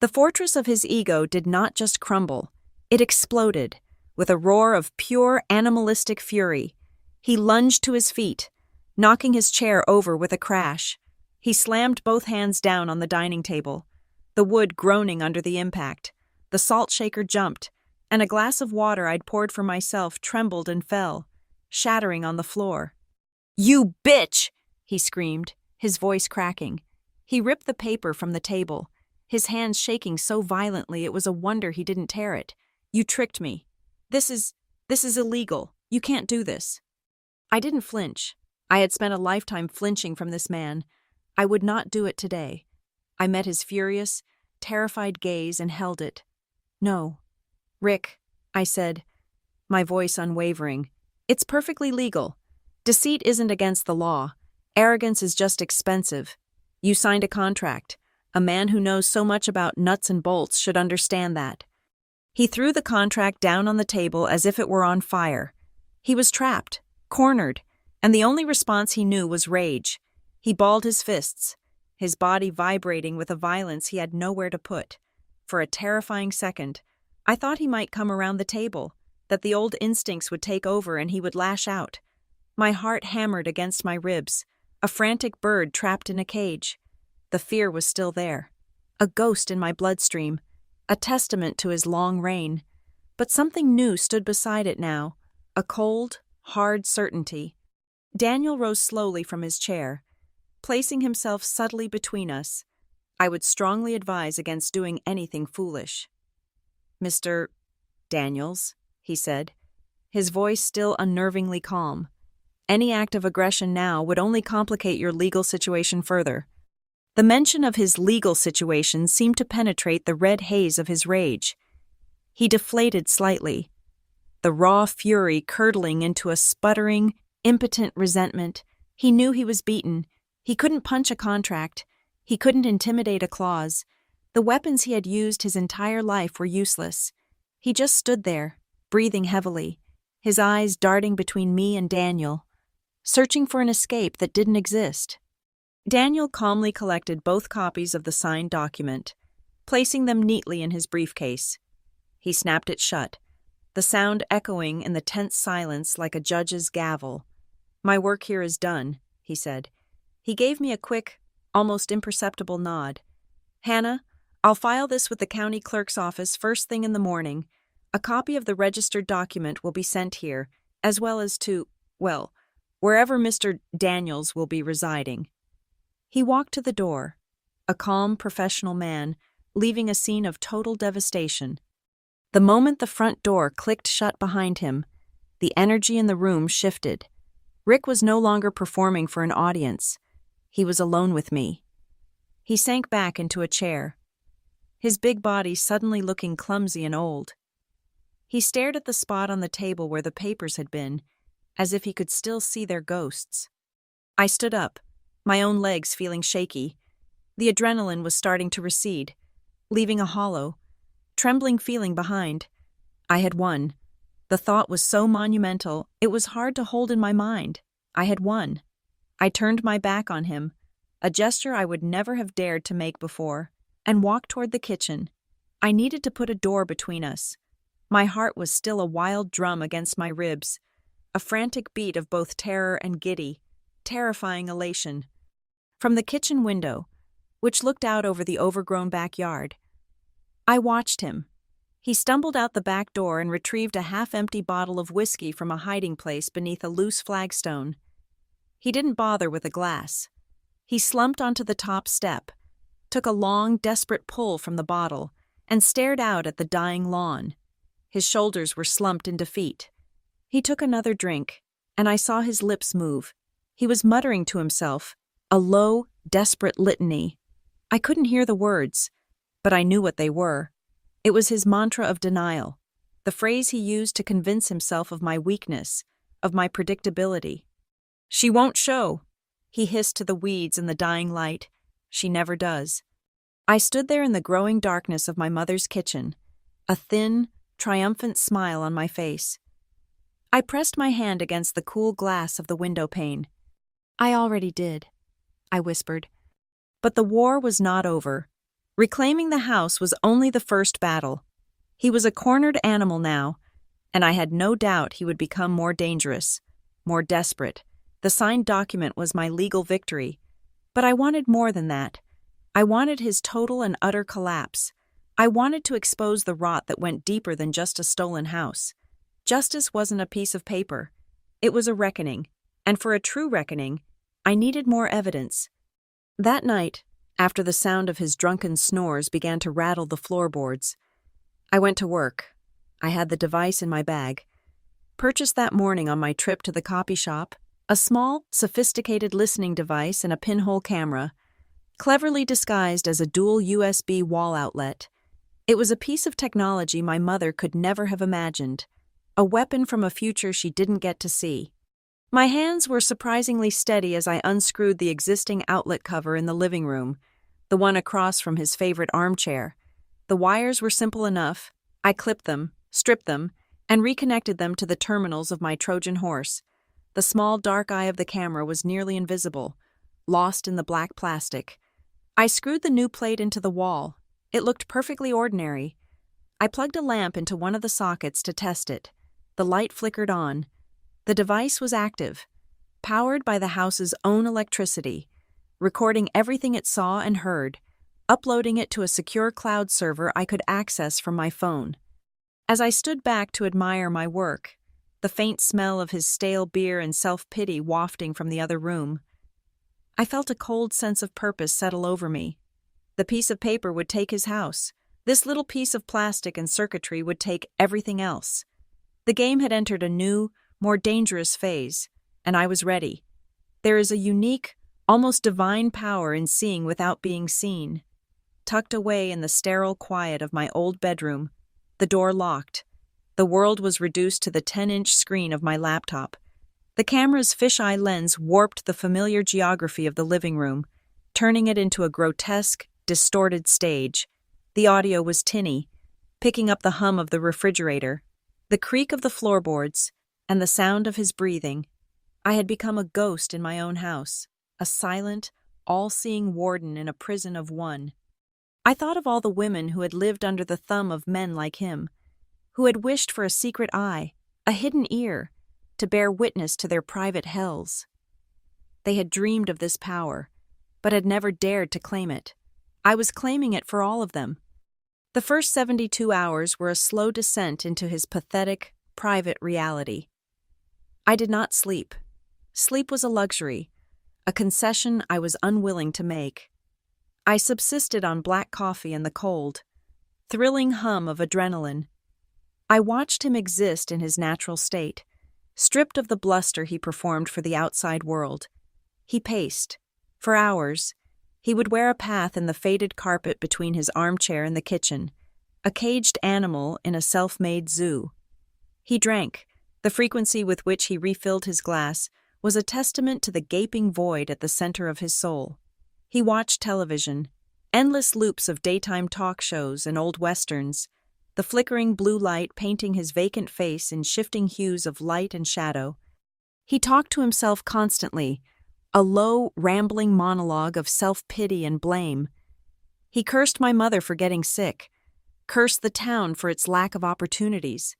The fortress of his ego did not just crumble, it exploded, with a roar of pure animalistic fury. He lunged to his feet, knocking his chair over with a crash. He slammed both hands down on the dining table, the wood groaning under the impact. The salt shaker jumped, and a glass of water I'd poured for myself trembled and fell, shattering on the floor. "You bitch!" he screamed, his voice cracking. He ripped the paper from the table, his hands shaking so violently it was a wonder he didn't tear it. "You tricked me. This is illegal. You can't do this." I didn't flinch. I had spent a lifetime flinching from this man. I would not do it today. I met his furious, terrified gaze and held it. "No. Rick," I said, my voice unwavering, "it's perfectly legal. Deceit isn't against the law. Arrogance is just expensive. You signed a contract. A man who knows so much about nuts and bolts should understand that." He threw the contract down on the table as if it were on fire. He was trapped, cornered, and the only response he knew was rage. He balled his fists, his body vibrating with a violence he had nowhere to put. For a terrifying second, I thought he might come around the table, that the old instincts would take over and he would lash out. My heart hammered against my ribs, a frantic bird trapped in a cage. The fear was still there, a ghost in my bloodstream, a testament to his long reign. But something new stood beside it now, a cold, hard certainty. Daniel rose slowly from his chair, placing himself subtly between us. I would strongly advise against doing anything foolish. Mr. Daniels, he said, his voice still unnervingly calm. Any act of aggression now would only complicate your legal situation further. The mention of his legal situation seemed to penetrate the red haze of his rage. He deflated slightly, the raw fury curdling into a sputtering, impotent resentment. He knew he was beaten. He couldn't punch a contract. He couldn't intimidate a clause. The weapons he had used his entire life were useless. He just stood there, breathing heavily, his eyes darting between me and Daniel, searching for an escape that didn't exist. Daniel calmly collected both copies of the signed document, placing them neatly in his briefcase. He snapped it shut, the sound echoing in the tense silence like a judge's gavel. "My work here is done," he said. He gave me a quick, almost imperceptible nod. "Hannah, I'll file this with the county clerk's office first thing in the morning. A copy of the registered document will be sent here, as well as to, well, wherever Mr. Daniels will be residing." He walked to the door, a calm, professional man, leaving a scene of total devastation. The moment the front door clicked shut behind him, the energy in the room shifted. Rick was no longer performing for an audience. He was alone with me. He sank back into a chair, his big body suddenly looking clumsy and old. He stared at the spot on the table where the papers had been, as if he could still see their ghosts. I stood up, my own legs feeling shaky. The adrenaline was starting to recede, leaving a hollow, trembling feeling behind. I had won. The thought was so monumental, it was hard to hold in my mind. I had won. I turned my back on him, a gesture I would never have dared to make before, and walked toward the kitchen. I needed to put a door between us. My heart was still a wild drum against my ribs, a frantic beat of both terror and giddy, terrifying elation. From the kitchen window, which looked out over the overgrown backyard, I watched him. He stumbled out the back door and retrieved a half-empty bottle of whiskey from a hiding place beneath a loose flagstone. He didn't bother with a glass. He slumped onto the top step, took a long, desperate pull from the bottle, and stared out at the dying lawn. His shoulders were slumped in defeat. He took another drink, and I saw his lips move. He was muttering to himself, a low, desperate litany. I couldn't hear the words, but I knew what they were. It was his mantra of denial, the phrase he used to convince himself of my weakness, of my predictability. "She won't show," he hissed to the weeds in the dying light. "She never does." I stood there in the growing darkness of my mother's kitchen, a thin, triumphant smile on my face. I pressed my hand against the cool glass of the window pane. "I already did," I whispered. But the war was not over. Reclaiming the house was only the first battle. He was a cornered animal now, and I had no doubt he would become more dangerous, more desperate. The signed document was my legal victory. But I wanted more than that. I wanted his total and utter collapse. I wanted to expose the rot that went deeper than just a stolen house. Justice wasn't a piece of paper. It was a reckoning, and for a true reckoning, I needed more evidence. That night, after the sound of his drunken snores began to rattle the floorboards, I went to work. I had the device in my bag. Purchased that morning on my trip to the copy shop, a small, sophisticated listening device and a pinhole camera, cleverly disguised as a dual USB wall outlet. It was a piece of technology my mother could never have imagined, a weapon from a future she didn't get to see. My hands were surprisingly steady as I unscrewed the existing outlet cover in the living room, the one across from his favorite armchair. The wires were simple enough. I clipped them, stripped them, and reconnected them to the terminals of my Trojan horse. The small dark eye of the camera was nearly invisible, lost in the black plastic. I screwed the new plate into the wall. It looked perfectly ordinary. I plugged a lamp into one of the sockets to test it. The light flickered on. The device was active, powered by the house's own electricity, recording everything it saw and heard, uploading it to a secure cloud server I could access from my phone. As I stood back to admire my work, the faint smell of his stale beer and self-pity wafting from the other room, I felt a cold sense of purpose settle over me. The piece of paper would take his house. This little piece of plastic and circuitry would take everything else. The game had entered a new, more dangerous phase, and I was ready. There is a unique, almost divine power in seeing without being seen. Tucked away in the sterile quiet of my old bedroom, the door locked. The world was reduced to the 10-inch screen of my laptop. The camera's fisheye lens warped the familiar geography of the living room, turning it into a grotesque, distorted stage. The audio was tinny, picking up the hum of the refrigerator, the creak of the floorboards, and the sound of his breathing. I had become a ghost in my own house, a silent, all-seeing warden in a prison of one. I thought of all the women who had lived under the thumb of men like him, who had wished for a secret eye, a hidden ear, to bear witness to their private hells. They had dreamed of this power, but had never dared to claim it. I was claiming it for all of them. The first 72 hours were a slow descent into his pathetic, private reality. I did not sleep. Sleep was a luxury, a concession I was unwilling to make. I subsisted on black coffee and the cold, thrilling hum of adrenaline. I watched him exist in his natural state, stripped of the bluster he performed for the outside world. He paced. For hours, he would wear a path in the faded carpet between his armchair and the kitchen, a caged animal in a self-made zoo. He drank. The frequency with which he refilled his glass was a testament to the gaping void at the center of his soul. He watched television, endless loops of daytime talk shows and old westerns, the flickering blue light painting his vacant face in shifting hues of light and shadow. He talked to himself constantly, a low, rambling monologue of self-pity and blame. He cursed my mother for getting sick, cursed the town for its lack of opportunities,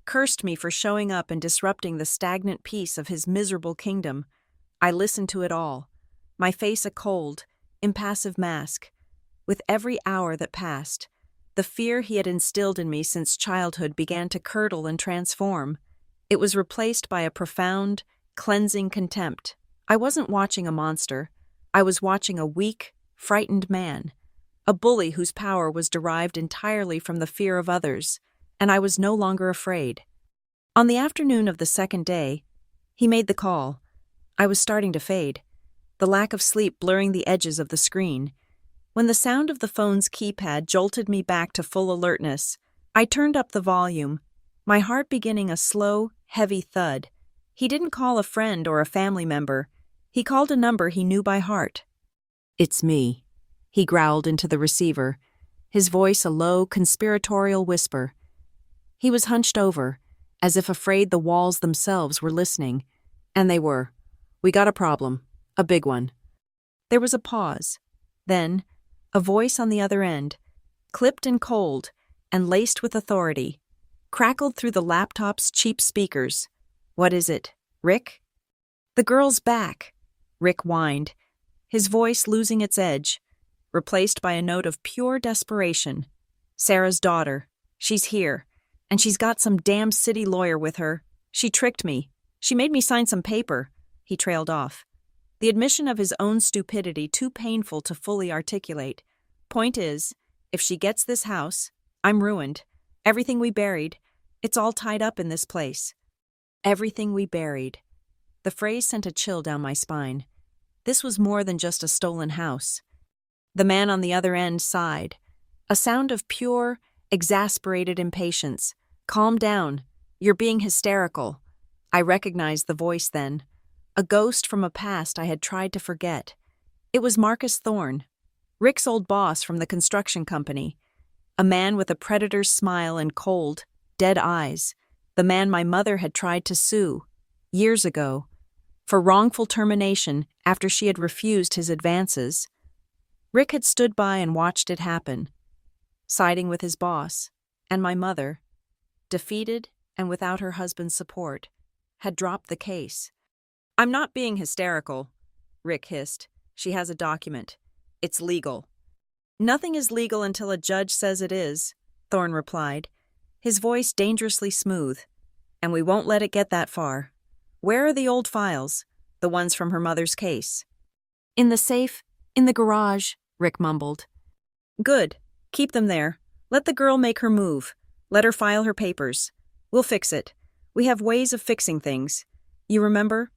cursed me for showing up and disrupting the stagnant peace of his miserable kingdom. I listened to it all, my face a cold, impassive mask. With every hour that passed, the fear he had instilled in me since childhood began to curdle and transform. It was replaced by a profound, cleansing contempt. I wasn't watching a monster. I was watching a weak, frightened man, a bully whose power was derived entirely from the fear of others, and I was no longer afraid. On the afternoon of the second day, he made the call. I was starting to fade, the lack of sleep blurring the edges of the screen. When the sound of the phone's keypad jolted me back to full alertness, I turned up the volume, my heart beginning a slow, heavy thud. He didn't call a friend or a family member. He called a number he knew by heart. "It's me," he growled into the receiver, his voice a low, conspiratorial whisper. He was hunched over, as if afraid the walls themselves were listening. And they were. "We got a problem. A big one." There was a pause. Then, a voice on the other end, clipped and cold, and laced with authority, crackled through the laptop's cheap speakers. "What is it, Rick?" "The girl's back," Rick whined, his voice losing its edge, replaced by a note of pure desperation. "Sarah's daughter. She's here, and she's got some damn city lawyer with her. She tricked me. She made me sign some paper." He trailed off, the admission of his own stupidity too painful to fully articulate. "Point is, if she gets this house, I'm ruined. Everything we buried, it's all tied up in this place." Everything we buried. The phrase sent a chill down my spine. This was more than just a stolen house. The man on the other end sighed, a sound of pure, exasperated impatience. "Calm down. You're being hysterical." I recognized the voice then, a ghost from a past I had tried to forget. It was Marcus Thorne, Rick's old boss from the construction company, a man with a predator's smile and cold, dead eyes, the man my mother had tried to sue, years ago, for wrongful termination after she had refused his advances. Rick had stood by and watched it happen, siding with his boss, and my mother, defeated and without her husband's support, had dropped the case. "I'm not being hysterical," Rick hissed. "She has a document. It's legal." "Nothing is legal until a judge says it is," Thorne replied, his voice dangerously smooth. "And we won't let it get that far. Where are the old files, the ones from her mother's case?" "In the safe, in the garage," Rick mumbled. Good. Keep them there. Let the girl make her move. Let her file her papers. We'll fix it. We have ways of fixing things. You remember?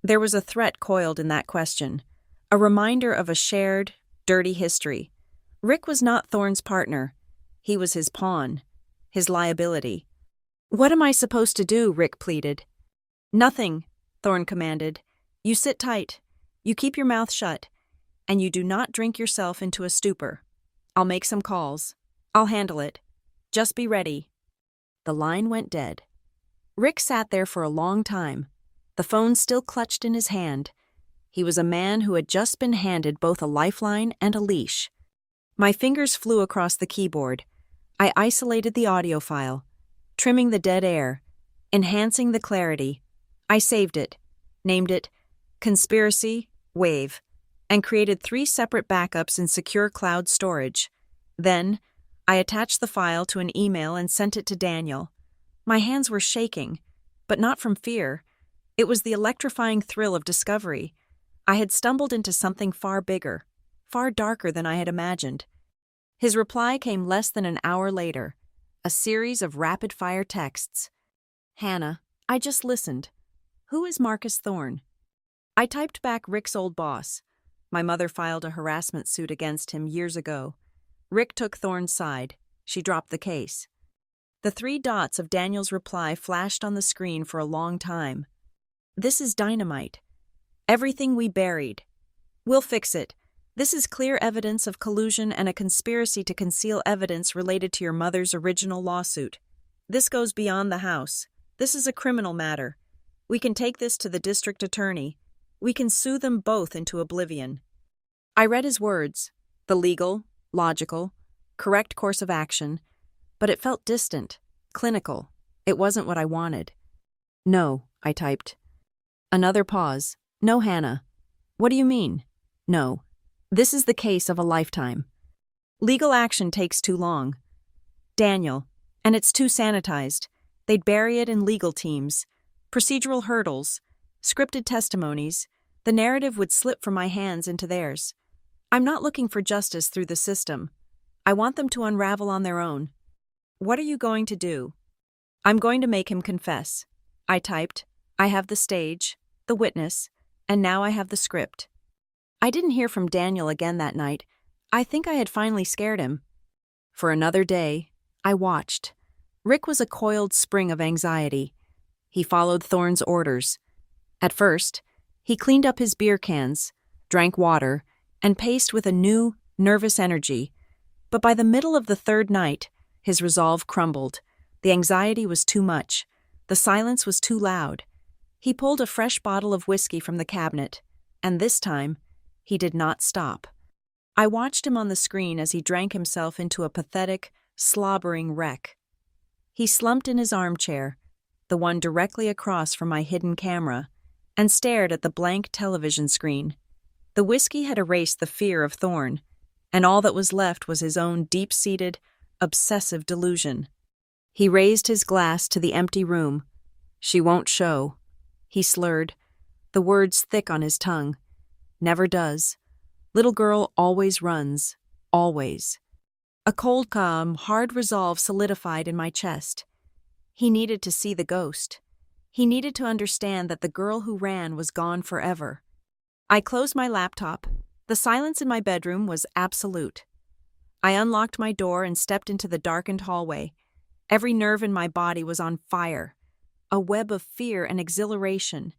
There was a threat coiled in that question, a reminder of a shared, dirty history. Rick was not Thorne's partner. He was his pawn, his liability. What am I supposed to do? Rick pleaded. Nothing, Thorne commanded. You sit tight. You keep your mouth shut. And you do not drink yourself into a stupor. I'll make some calls. I'll handle it. Just be ready. The line went dead. Rick sat there for a long time, the phone still clutched in his hand. He was a man who had just been handed both a lifeline and a leash. My fingers flew across the keyboard. I isolated the audio file, trimming the dead air, enhancing the clarity. I saved it, named it Conspiracy Wave, and created 3 separate backups in secure cloud storage. Then, I attached the file to an email and sent it to Daniel. My hands were shaking, but not from fear. It was the electrifying thrill of discovery. I had stumbled into something far bigger, far darker than I had imagined. His reply came less than an hour later, a series of rapid-fire texts. Hannah, I just listened. Who is Marcus Thorne? I typed back Rick's old boss. My mother filed a harassment suit against him years ago. Rick took Thorne's side. She dropped the case. The 3 dots of Daniel's reply flashed on the screen for a long time. This is dynamite. Everything we buried. We'll fix it. This is clear evidence of collusion and a conspiracy to conceal evidence related to your mother's original lawsuit. This goes beyond the house. This is a criminal matter. We can take this to the district attorney. We can sue them both into oblivion. I read his words, the legal, logical, correct course of action, but it felt distant, clinical. It wasn't what I wanted. No, I typed. Another pause. No, Hannah. What do you mean? No. This is the case of a lifetime. Legal action takes too long. Daniel. And it's too sanitized. They'd bury it in legal teams. Procedural hurdles. Scripted testimonies. The narrative would slip from my hands into theirs. I'm not looking for justice through the system. I want them to unravel on their own. What are you going to do? I'm going to make him confess. I typed. I have the stage, the witness, and now I have the script. I didn't hear from Daniel again that night. I think I had finally scared him. For another day, I watched. Rick was a coiled spring of anxiety. He followed Thorne's orders. At first, he cleaned up his beer cans, drank water, and paced with a new, nervous energy. But by the middle of the 3rd night, his resolve crumbled. The anxiety was too much. The silence was too loud. He pulled a fresh bottle of whiskey from the cabinet, and this time, he did not stop. I watched him on the screen as he drank himself into a pathetic, slobbering wreck. He slumped in his armchair, the one directly across from my hidden camera, and stared at the blank television screen. The whiskey had erased the fear of Thorne, and all that was left was his own deep-seated, obsessive delusion. He raised his glass to the empty room. She won't show. He slurred, the words thick on his tongue. Never does. Little girl always runs. Always. A cold, calm, hard resolve solidified in my chest. He needed to see the ghost. He needed to understand that the girl who ran was gone forever. I closed my laptop. The silence in my bedroom was absolute. I unlocked my door and stepped into the darkened hallway. Every nerve in my body was on fire, a web of fear and exhilaration.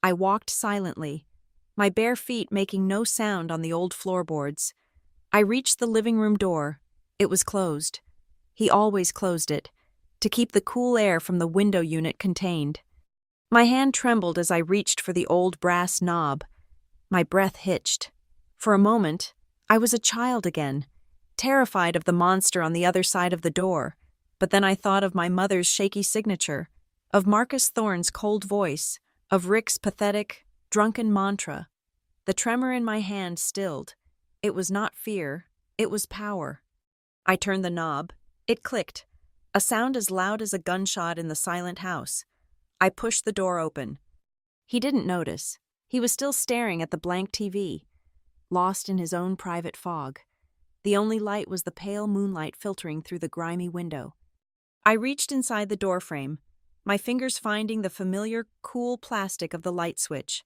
I walked silently, my bare feet making no sound on the old floorboards. I reached the living room door. It was closed. He always closed it, to keep the cool air from the window unit contained. My hand trembled as I reached for the old brass knob. My breath hitched. For a moment, I was a child again, terrified of the monster on the other side of the door. But then I thought of my mother's shaky signature, of Marcus Thorne's cold voice, of Rick's pathetic, drunken mantra. The tremor in my hand stilled. It was not fear, it was power. I turned the knob. It clicked, a sound as loud as a gunshot in the silent house. I pushed the door open. He didn't notice. He was still staring at the blank TV, lost in his own private fog. The only light was the pale moonlight filtering through the grimy window. I reached inside the doorframe, my fingers finding the familiar, cool plastic of the light switch.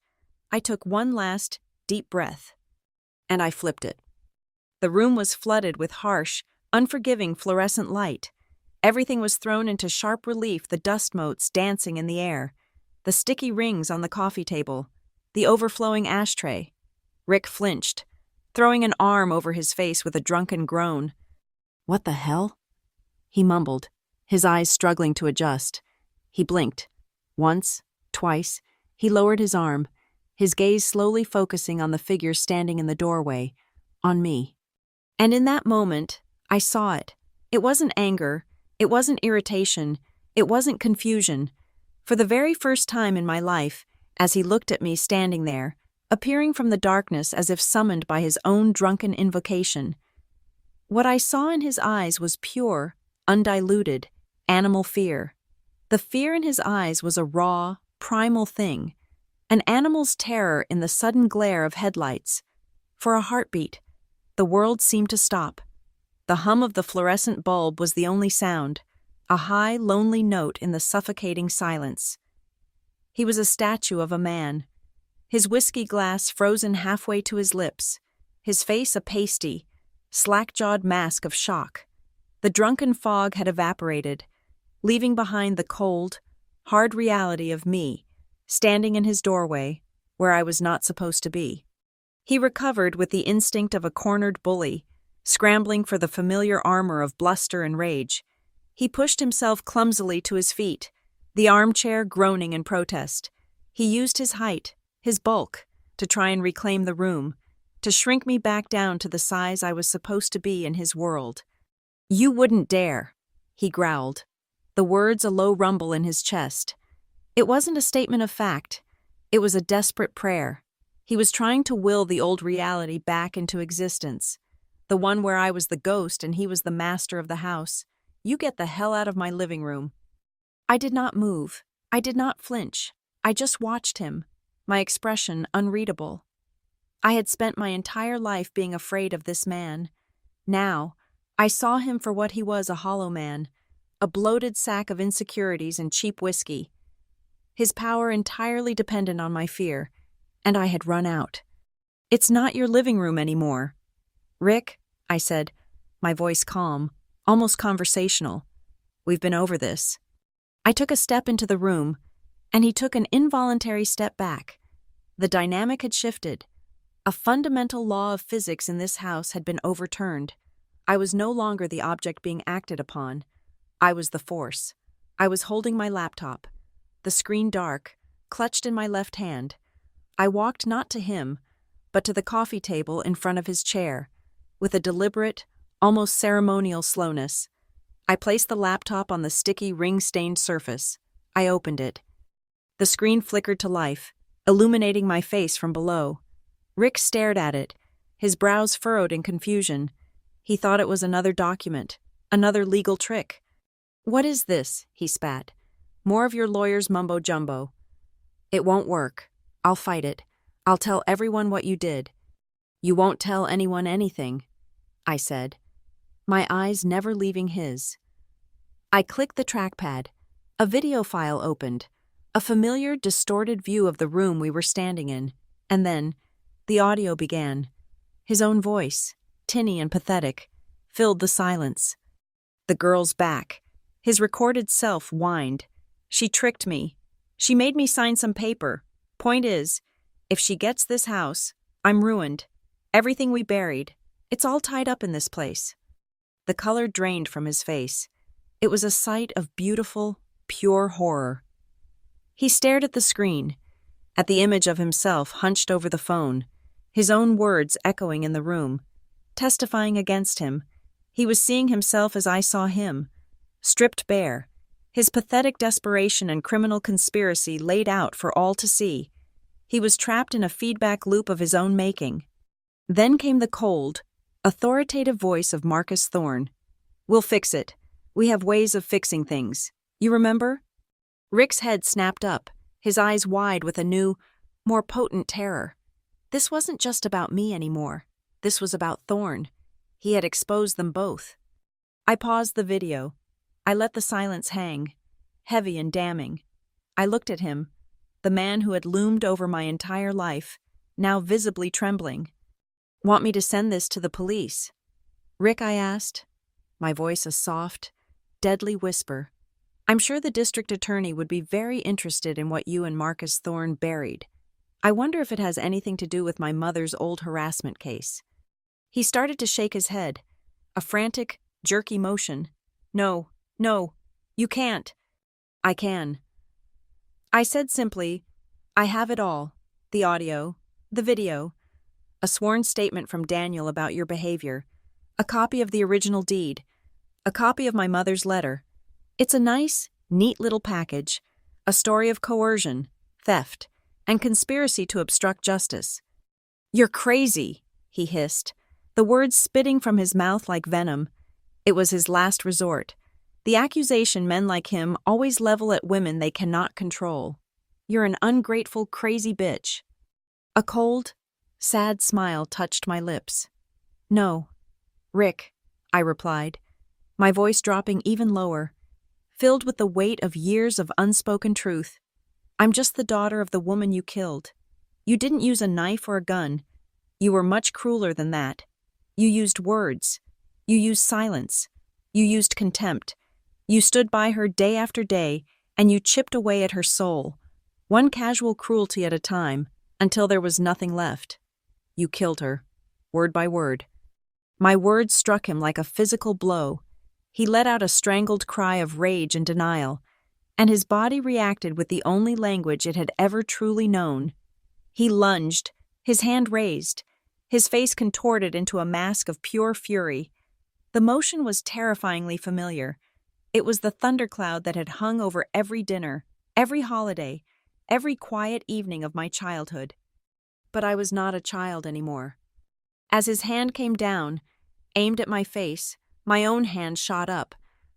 I took one last, deep breath, and I flipped it. The room was flooded with harsh, unforgiving fluorescent light. Everything was thrown into sharp relief, the dust motes dancing in the air, the sticky rings on the coffee table, the overflowing ashtray. Rick flinched, throwing an arm over his face with a drunken groan. "What the hell?" he mumbled, his eyes struggling to adjust. He blinked. Once, twice, he lowered his arm, his gaze slowly focusing on the figure standing in the doorway, on me. And in that moment, I saw it. It wasn't anger, it wasn't irritation, it wasn't confusion. For the very first time in my life, as he looked at me standing there, appearing from the darkness as if summoned by his own drunken invocation, what I saw in his eyes was pure, undiluted, animal fear. The fear in his eyes was a raw, primal thing, an animal's terror in the sudden glare of headlights. For a heartbeat, the world seemed to stop. The hum of the fluorescent bulb was the only sound, a high, lonely note in the suffocating silence. He was a statue of a man, his whiskey glass frozen halfway to his lips, his face a pasty, slack-jawed mask of shock. The drunken fog had evaporated, leaving behind the cold, hard reality of me, standing in his doorway, where I was not supposed to be. He recovered with the instinct of a cornered bully, scrambling for the familiar armor of bluster and rage. He pushed himself clumsily to his feet, the armchair groaning in protest. He used his height, his bulk, to try and reclaim the room, to shrink me back down to the size I was supposed to be in his world. "You wouldn't dare," he growled, the words a low rumble in his chest. It wasn't a statement of fact. It was a desperate prayer. He was trying to will the old reality back into existence, the one where I was the ghost and he was the master of the house. "You get the hell out of my living room." I did not move. I did not flinch. I just watched him, my expression unreadable. I had spent my entire life being afraid of this man. Now, I saw him for what he was, a hollow man, a bloated sack of insecurities and cheap whiskey. His power entirely dependent on my fear, and I had run out. "It's not your living room anymore." "Rick," I said, my voice calm, almost conversational. "We've been over this." I took a step into the room, and he took an involuntary step back. The dynamic had shifted. A fundamental law of physics in this house had been overturned. I was no longer the object being acted upon. I was the force. I was holding my laptop, the screen dark, clutched in my left hand. I walked not to him, but to the coffee table in front of his chair, with a deliberate, almost ceremonial slowness. I placed the laptop on the sticky, ring-stained surface. I opened it. The screen flickered to life, illuminating my face from below. Rick stared at it, his brows furrowed in confusion. He thought it was another document, another legal trick. "What is this?" he spat. "More of your lawyer's mumbo-jumbo." "It won't work. I'll fight it. I'll tell everyone what you did." "You won't tell anyone anything," I said, my eyes never leaving his. I clicked the trackpad. A video file opened, a familiar, distorted view of the room we were standing in, and then the audio began. His own voice, tinny and pathetic, filled the silence. The girl's back. His recorded self whined. "She tricked me. She made me sign some paper. Point is, if she gets this house, I'm ruined. Everything we buried, it's all tied up in this place." The color drained from his face. It was a sight of beautiful, pure horror. He stared at the screen, at the image of himself hunched over the phone, his own words echoing in the room, testifying against him. He was seeing himself as I saw him, stripped bare, his pathetic desperation and criminal conspiracy laid out for all to see. He was trapped in a feedback loop of his own making. Then came the cold, authoritative voice of Marcus Thorne. "We'll fix it. We have ways of fixing things. You remember?" Rick's head snapped up, his eyes wide with a new, more potent terror. This wasn't just about me anymore. This was about Thorne. He had exposed them both. I paused the video. I let the silence hang, heavy and damning. I looked at him, the man who had loomed over my entire life, now visibly trembling. "Want me to send this to the police?" "Rick," I asked, my voice a soft, deadly whisper. "I'm sure the district attorney would be very interested in what you and Marcus Thorne buried. I wonder if it has anything to do with my mother's old harassment case." He started to shake his head, a frantic, jerky motion. No, you can't." "I can." I said simply, "I have it all, the audio, the video, a sworn statement from Daniel about your behavior, a copy of the original deed, a copy of my mother's letter. It's a nice, neat little package, a story of coercion, theft, and conspiracy to obstruct justice." "You're crazy," he hissed, the words spitting from his mouth like venom. It was his last resort. The accusation men like him always level at women they cannot control. "You're an ungrateful, crazy bitch." A cold, sad smile touched my lips. "No, Rick," I replied, my voice dropping even lower, filled with the weight of years of unspoken truth. "I'm just the daughter of the woman you killed. You didn't use a knife or a gun. You were much crueler than that. You used words. You used silence. You used contempt. You stood by her day after day, and you chipped away at her soul, one casual cruelty at a time, until there was nothing left. You killed her, word by word." My words struck him like a physical blow. He let out a strangled cry of rage and denial, and his body reacted with the only language it had ever truly known. He lunged, his hand raised, his face contorted into a mask of pure fury. The motion was terrifyingly familiar. It was the thundercloud that had hung over every dinner, every holiday, every quiet evening of my childhood. But I was not a child anymore. As his hand came down, aimed at my face, my own hand shot up.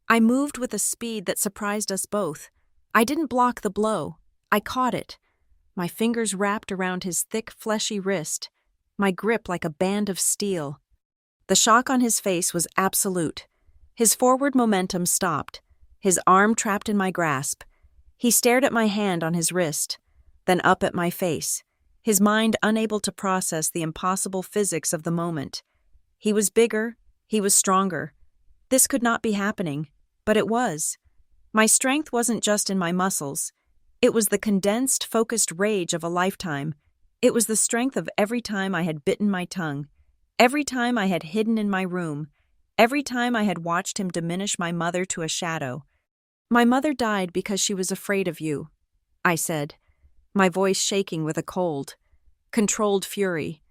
I moved with a speed that surprised us both. I didn't block the blow. I caught it. My fingers wrapped around his thick, fleshy wrist, my grip like a band of steel. The shock on his face was absolute. His forward momentum stopped, his arm trapped in my grasp. He stared at my hand on his wrist, then up at my face, his mind unable to process the impossible physics of the moment. He was bigger, he was stronger. This could not be happening, but it was. My strength wasn't just in my muscles. It was the condensed, focused rage of a lifetime. It was the strength of every time I had bitten my tongue, every time I had hidden in my room, every time I had watched him diminish my mother to a shadow. "My mother died because she was afraid of you," I said, my voice shaking with a cold, controlled fury.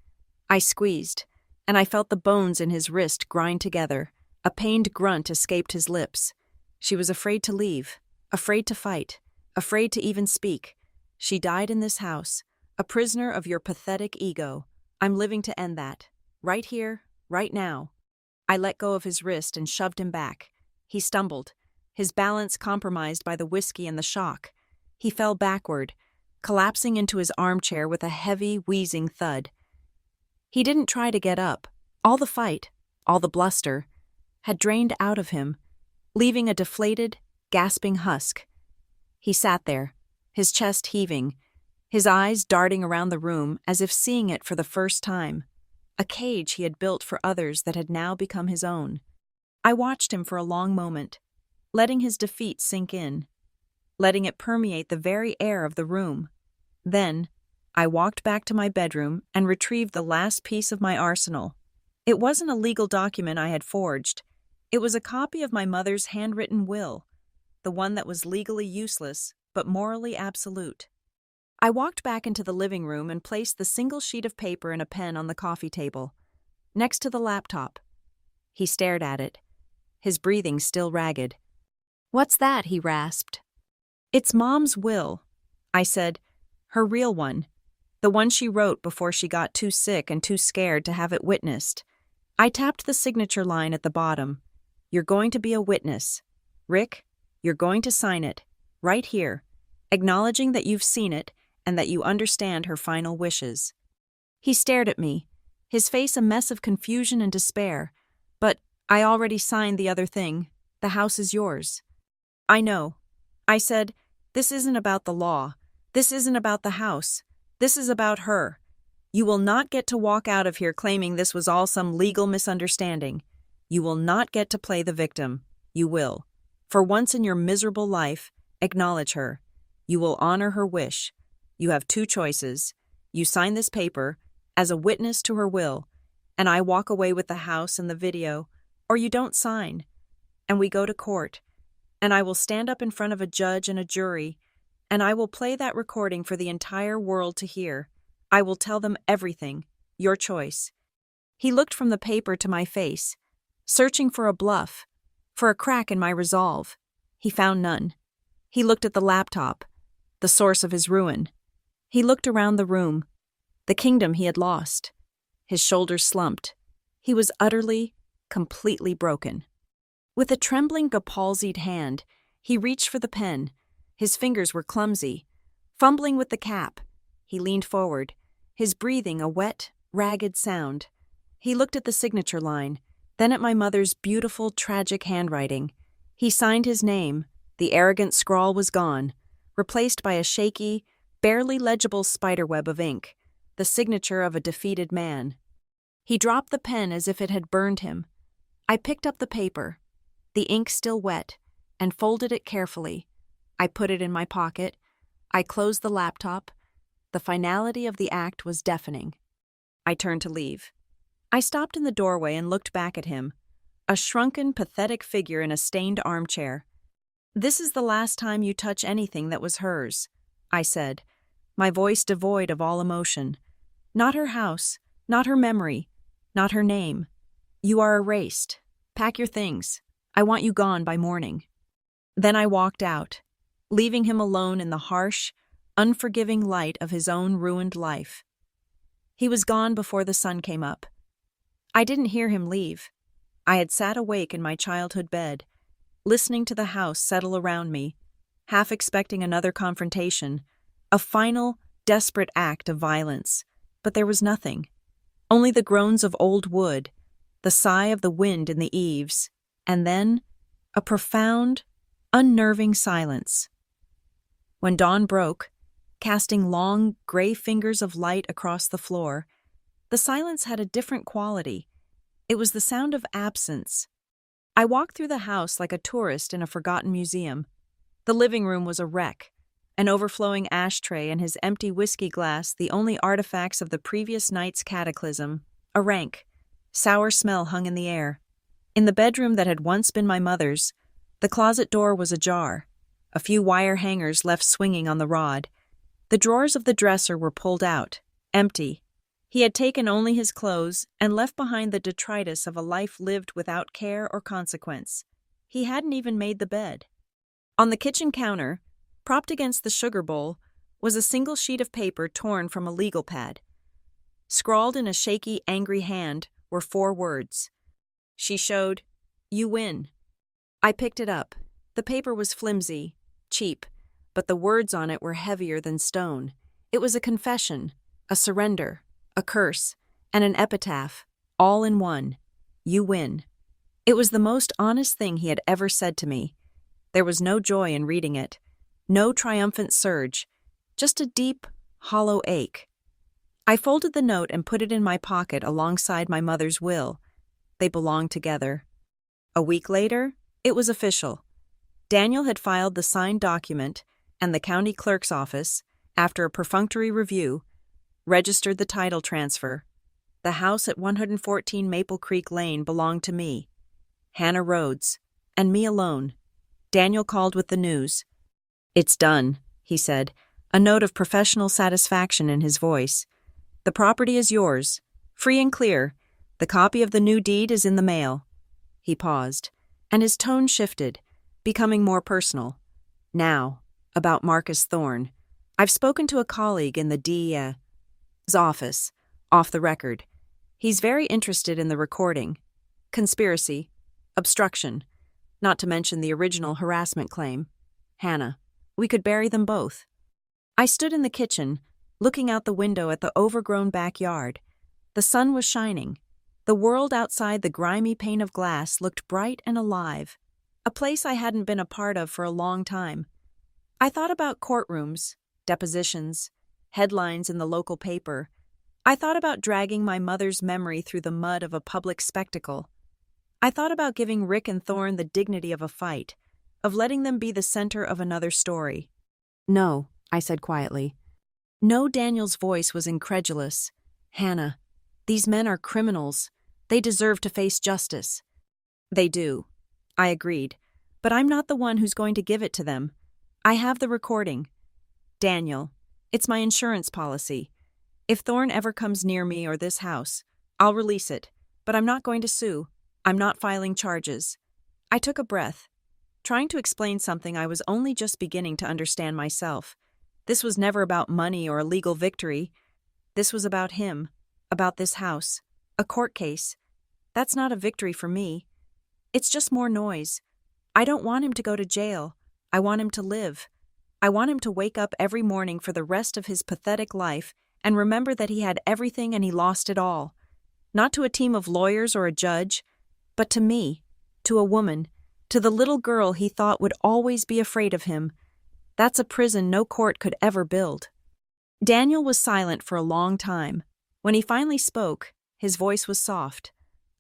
I squeezed, and I felt the bones in his wrist grind together. A pained grunt escaped his lips. "She was afraid to leave, afraid to fight, afraid to even speak. She died in this house, a prisoner of your pathetic ego. I'm living to end that. Right here, right now." I let go of his wrist and shoved him back. He stumbled, his balance compromised by the whiskey and the shock. He fell backward, collapsing into his armchair with a heavy, wheezing thud. He didn't try to get up. All the fight, all the bluster, had drained out of him, leaving a deflated, gasping husk. He sat there, his chest heaving, his eyes darting around the room as if seeing it for the first time. A cage he had built for others that had now become his own. I watched him for a long moment, letting his defeat sink in, letting it permeate the very air of the room. Then, I walked back to my bedroom and retrieved the last piece of my arsenal. It wasn't a legal document I had forged. It was a copy of my mother's handwritten will, the one that was legally useless but morally absolute. I walked back into the living room and placed the single sheet of paper and a pen on the coffee table, next to the laptop. He stared at it, his breathing still ragged. "What's that?" he rasped. "It's Mom's will," I said, "her real one, the one she wrote before she got too sick and too scared to have it witnessed." I tapped the signature line at the bottom. "You're going to be a witness. Rick, you're going to sign it, right here, acknowledging that you've seen it and that you understand her final wishes." He stared at me, his face a mess of confusion and despair. I already signed the other thing. The house is yours. I know. I said, this isn't about the law. This isn't about the house. This is about her. You will not get to walk out of here claiming this was all some legal misunderstanding. You will not get to play the victim. You will. For once in your miserable life, acknowledge her. You will honor her wish. You have two choices. You sign this paper as a witness to her will, and I walk away with the house and the video, or you don't sign, and we go to court, and I will stand up in front of a judge and a jury, and I will play that recording for the entire world to hear. I will tell them everything. Your choice. He looked from the paper to my face, searching for a bluff, for a crack in my resolve. He found none. He looked at the laptop, the source of his ruin. He looked around the room, the kingdom he had lost. His shoulders slumped. He was utterly, completely broken. With a trembling, palsied hand, he reached for the pen. His fingers were clumsy. Fumbling with the cap, he leaned forward, his breathing a wet, ragged sound. He looked at the signature line, then at my mother's beautiful, tragic handwriting. He signed his name. The arrogant scrawl was gone, replaced by a shaky, barely legible spiderweb of ink, the signature of a defeated man. He dropped the pen as if it had burned him. I picked up the paper, the ink still wet, and folded it carefully. I put it in my pocket. I closed the laptop. The finality of the act was deafening. I turned to leave. I stopped in the doorway and looked back at him, a shrunken, pathetic figure in a stained armchair. This is the last time you touch anything that was hers, I said, my voice devoid of all emotion. Not her house, not her memory, not her name. You are erased. Pack your things. I want you gone by morning. Then I walked out, leaving him alone in the harsh, unforgiving light of his own ruined life. He was gone before the sun came up. I didn't hear him leave. I had sat awake in my childhood bed, listening to the house settle around me, half expecting another confrontation, a final, desperate act of violence. But there was nothing. Only the groans of old wood, the sigh of the wind in the eaves, and then a profound, unnerving silence. When dawn broke, casting long, gray fingers of light across the floor, the silence had a different quality. It was the sound of absence. I walked through the house like a tourist in a forgotten museum. The living room was a wreck, an overflowing ashtray and his empty whiskey glass the only artifacts of the previous night's cataclysm. A rank, sour smell hung in the air. In the bedroom that had once been my mother's, the closet door was ajar, a few wire hangers left swinging on the rod. The drawers of the dresser were pulled out, empty. He had taken only his clothes and left behind the detritus of a life lived without care or consequence. He hadn't even made the bed. On the kitchen counter, propped against the sugar bowl, was a single sheet of paper torn from a legal pad. Scrawled in a shaky, angry hand were 4 words. She showed, "You win." I picked it up. The paper was flimsy, cheap, but the words on it were heavier than stone. It was a confession, a surrender, a curse, and an epitaph, all in one. You win. It was the most honest thing he had ever said to me. There was no joy in reading it, no triumphant surge, just a deep, hollow ache. I folded the note and put it in my pocket alongside my mother's will. They belonged together. A week later, it was official. Daniel had filed the signed document, and the county clerk's office, after a perfunctory review, registered the title transfer. The house at 114 Maple Creek Lane belonged to me, Hannah Rhodes, and me alone. Daniel called with the news. "It's done," he said, a note of professional satisfaction in his voice. "The property is yours, free and clear. The copy of the new deed is in the mail." He paused, and his tone shifted, becoming more personal. "Now, about Marcus Thorne. I've spoken to a colleague in the DEA's office, off the record. He's very interested in the recording. Conspiracy, obstruction, not to mention the original harassment claim. Hannah, we could bury them both." I stood in the kitchen, looking out the window at the overgrown backyard. The sun was shining. The world outside the grimy pane of glass looked bright and alive, a place I hadn't been a part of for a long time. I thought about courtrooms, depositions, headlines in the local paper. I thought about dragging my mother's memory through the mud of a public spectacle. I thought about giving Rick and Thorne the dignity of a fight, of letting them be the center of another story. "No," I said quietly. No, Daniel's voice was incredulous. "Hannah, these men are criminals. They deserve to face justice." "They do," I agreed, "but I'm not the one who's going to give it to them. I have the recording. Daniel, it's my insurance policy. If Thorne ever comes near me or this house, I'll release it, but I'm not going to sue. I'm not filing charges." I took a breath, trying to explain something I was only just beginning to understand myself. This was never about money or a legal victory. This was about him, about this house, a court case. That's not a victory for me. It's just more noise. I don't want him to go to jail. I want him to live. I want him to wake up every morning for the rest of his pathetic life and remember that he had everything and he lost it all. Not to a team of lawyers or a judge, but to me, to a woman, to the little girl he thought would always be afraid of him. That's a prison no court could ever build. Daniel was silent for a long time. When he finally spoke, his voice was soft.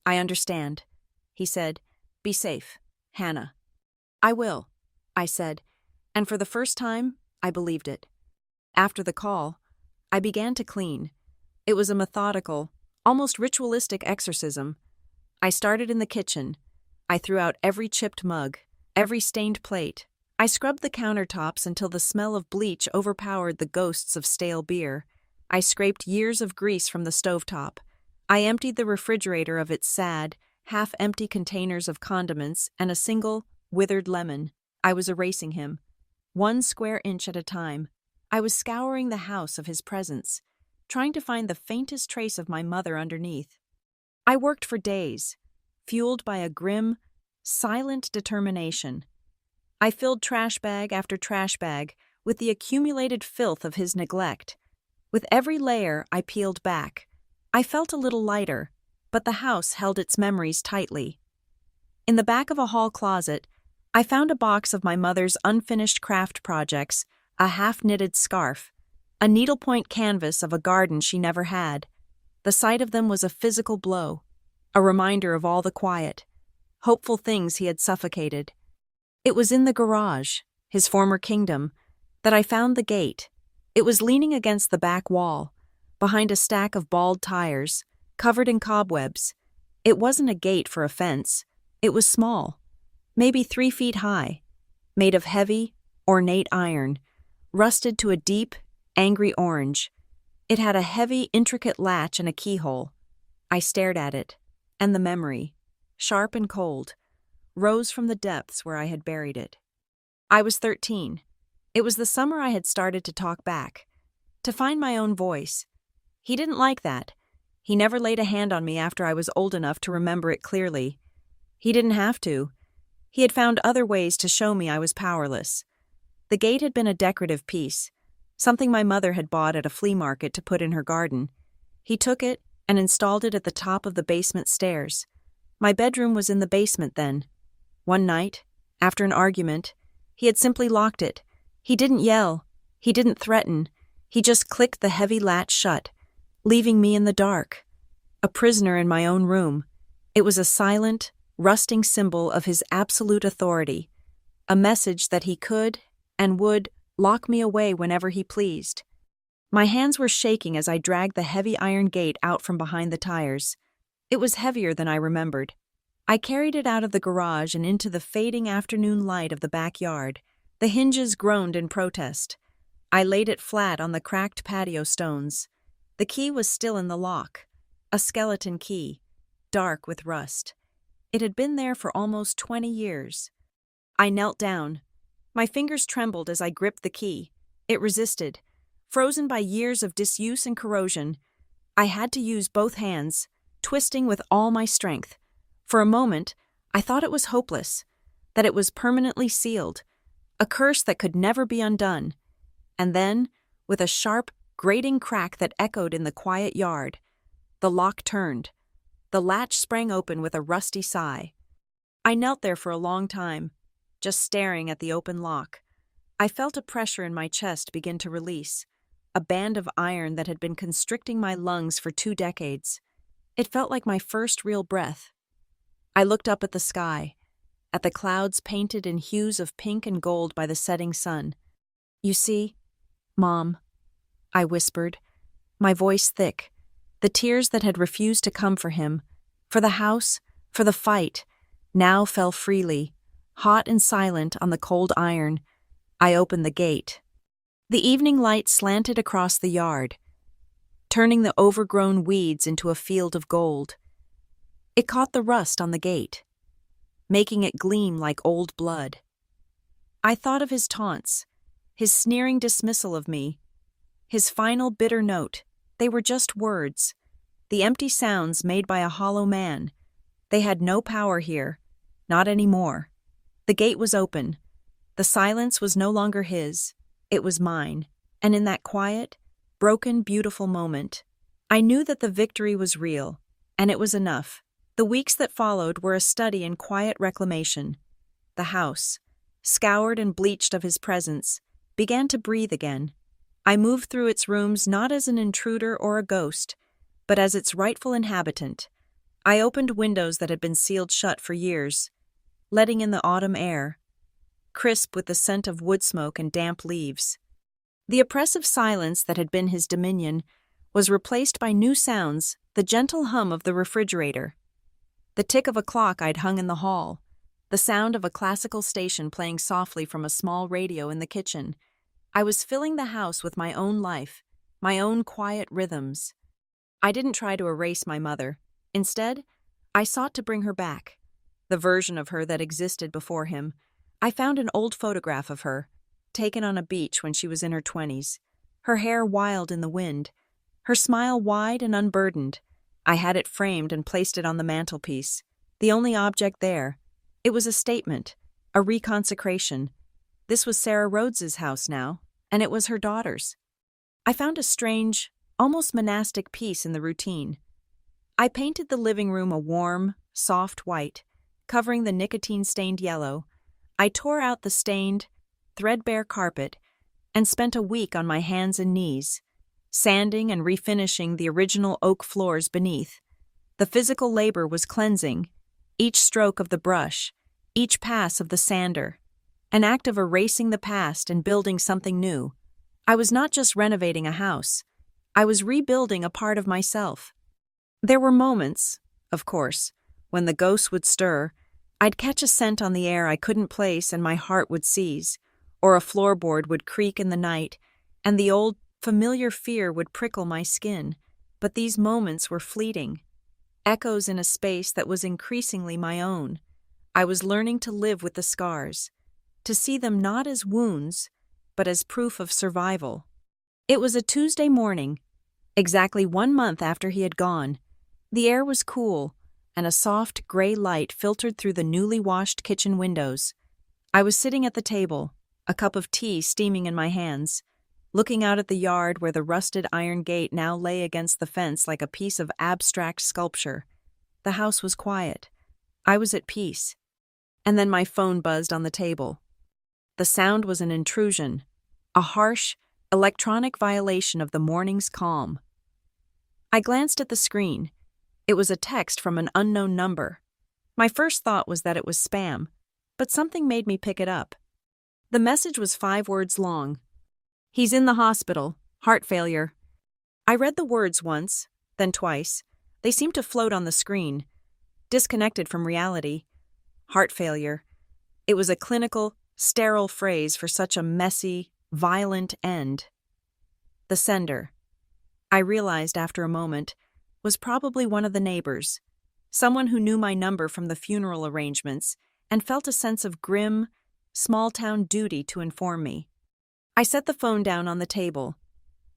"I understand," he said. "Be safe, Hannah." "I will," I said, and for the first time, I believed it. After the call, I began to clean. It was a methodical, almost ritualistic exorcism. I started in the kitchen. I threw out every chipped mug, every stained plate. I scrubbed the countertops until the smell of bleach overpowered the ghosts of stale beer. I scraped years of grease from the stovetop. I emptied the refrigerator of its sad, half-empty containers of condiments and a single, withered lemon. I was erasing him, 1 square inch at a time. I was scouring the house of his presence, trying to find the faintest trace of my mother underneath. I worked for days, fueled by a grim, silent determination. I filled trash bag after trash bag with the accumulated filth of his neglect. With every layer I peeled back, I felt a little lighter, but the house held its memories tightly. In the back of a hall closet, I found a box of my mother's unfinished craft projects, a half-knitted scarf, a needlepoint canvas of a garden she never had. The sight of them was a physical blow, a reminder of all the quiet, hopeful things he had suffocated. It was in the garage, his former kingdom, that I found the gate. It was leaning against the back wall, behind a stack of bald tires, covered in cobwebs. It wasn't a gate for a fence. It was small, maybe 3 feet high, made of heavy, ornate iron, rusted to a deep, angry orange. It had a heavy, intricate latch and a keyhole. I stared at it, and the memory, sharp and cold, rose from the depths where I had buried it. I was 13. It was the summer I had started to talk back, to find my own voice. He didn't like that. He never laid a hand on me after I was old enough to remember it clearly. He didn't have to. He had found other ways to show me I was powerless. The gate had been a decorative piece, something my mother had bought at a flea market to put in her garden. He took it and installed it at the top of the basement stairs. My bedroom was in the basement then. One night, after an argument, he had simply locked it. He didn't yell. He didn't threaten. He just clicked the heavy latch shut, leaving me in the dark, a prisoner in my own room. It was a silent, rusting symbol of his absolute authority, a message that he could and would lock me away whenever he pleased. My hands were shaking as I dragged the heavy iron gate out from behind the tires. It was heavier than I remembered. I carried it out of the garage and into the fading afternoon light of the backyard. The hinges groaned in protest. I laid it flat on the cracked patio stones. The key was still in the lock, a skeleton key, dark with rust. It had been there for almost 20 years. I knelt down. My fingers trembled as I gripped the key. It resisted, frozen by years of disuse and corrosion. I had to use both hands, twisting with all my strength. For a moment, I thought it was hopeless, that it was permanently sealed, a curse that could never be undone. And then, with a sharp, grating crack that echoed in the quiet yard, the lock turned. The latch sprang open with a rusty sigh. I knelt there for a long time, just staring at the open lock. I felt a pressure in my chest begin to release, a band of iron that had been constricting my lungs for 2 decades. It felt like my first real breath. I looked up at the sky, at the clouds painted in hues of pink and gold by the setting sun. "You see, Mom," I whispered, my voice thick. The tears that had refused to come for him, for the house, for the fight, now fell freely, hot and silent on the cold iron. I opened the gate. The evening light slanted across the yard, turning the overgrown weeds into a field of gold. It caught the rust on the gate, making it gleam like old blood. I thought of his taunts, his sneering dismissal of me, his final bitter note. They were just words, the empty sounds made by a hollow man. They had no power here, not anymore. The gate was open. The silence was no longer his, it was mine, and in that quiet, broken, beautiful moment, I knew that the victory was real, and it was enough. The weeks that followed were a study in quiet reclamation. The house, scoured and bleached of his presence, began to breathe again. I moved through its rooms not as an intruder or a ghost, but as its rightful inhabitant. I opened windows that had been sealed shut for years, letting in the autumn air, crisp with the scent of wood smoke and damp leaves. The oppressive silence that had been his dominion was replaced by new sounds, the gentle hum of the refrigerator, the tick of a clock I'd hung in the hall, the sound of a classical station playing softly from a small radio in the kitchen. I was filling the house with my own life, my own quiet rhythms. I didn't try to erase my mother. Instead, I sought to bring her back, the version of her that existed before him. I found an old photograph of her, taken on a beach when she was in her 20s, her hair wild in the wind, her smile wide and unburdened. I had it framed and placed it on the mantelpiece, the only object there. It was a statement, a reconsecration. This was Sarah Rhodes's house now, and it was her daughter's. I found a strange, almost monastic peace in the routine. I painted the living room a warm, soft white, covering the nicotine-stained yellow. I tore out the stained, threadbare carpet and spent a week on my hands and knees, sanding and refinishing the original oak floors beneath. The physical labor was cleansing, each stroke of the brush, each pass of the sander, an act of erasing the past and building something new. I was not just renovating a house, I was rebuilding a part of myself. There were moments, of course, when the ghosts would stir. I'd catch a scent on the air I couldn't place and my heart would seize, or a floorboard would creak in the night, and the old, familiar fear would prickle my skin. But these moments were fleeting, echoes in a space that was increasingly my own. I was learning to live with the scars, to see them not as wounds, but as proof of survival. It was a Tuesday morning, exactly 1 month after he had gone. The air was cool, and a soft gray light filtered through the newly washed kitchen windows. I was sitting at the table, a cup of tea steaming in my hands, looking out at the yard where the rusted iron gate now lay against the fence like a piece of abstract sculpture. The house was quiet. I was at peace. And then my phone buzzed on the table. The sound was an intrusion, a harsh, electronic violation of the morning's calm. I glanced at the screen. It was a text from an unknown number. My first thought was that it was spam, but something made me pick it up. The message was 5 words long. "He's in the hospital, heart failure." I read the words once, then twice. They seemed to float on the screen, disconnected from reality. Heart failure. It was a clinical, sterile phrase for such a messy, violent end. The sender, I realized after a moment, was probably one of the neighbors, someone who knew my number from the funeral arrangements and felt a sense of grim, small-town duty to inform me. I set the phone down on the table.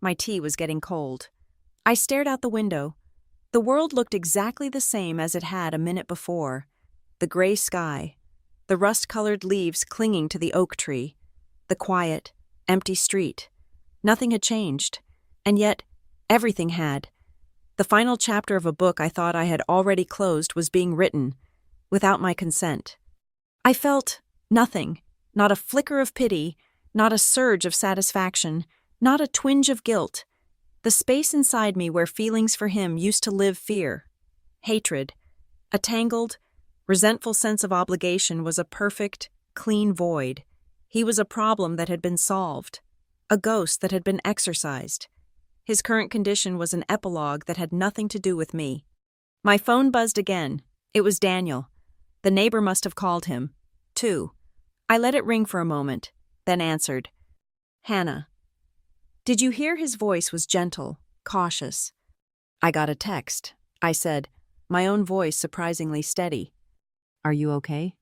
My tea was getting cold. I stared out the window. The world looked exactly the same as it had a minute before. The gray sky, the rust-colored leaves clinging to the oak tree, the quiet, empty street. Nothing had changed, and yet everything had. The final chapter of a book I thought I had already closed was being written, without my consent. I felt nothing, not a flicker of pity, not a surge of satisfaction, not a twinge of guilt. The space inside me where feelings for him used to live fear, hatred, a tangled, resentful sense of obligation was a perfect, clean void. He was a problem that had been solved, a ghost that had been exorcised. His current condition was an epilogue that had nothing to do with me. My phone buzzed again. It was Daniel. The neighbor must have called him, too. I let it ring for a moment, then answered. Hannah. Did you hear his voice was gentle, cautious? I got a text, I said, my own voice surprisingly steady. Are you okay?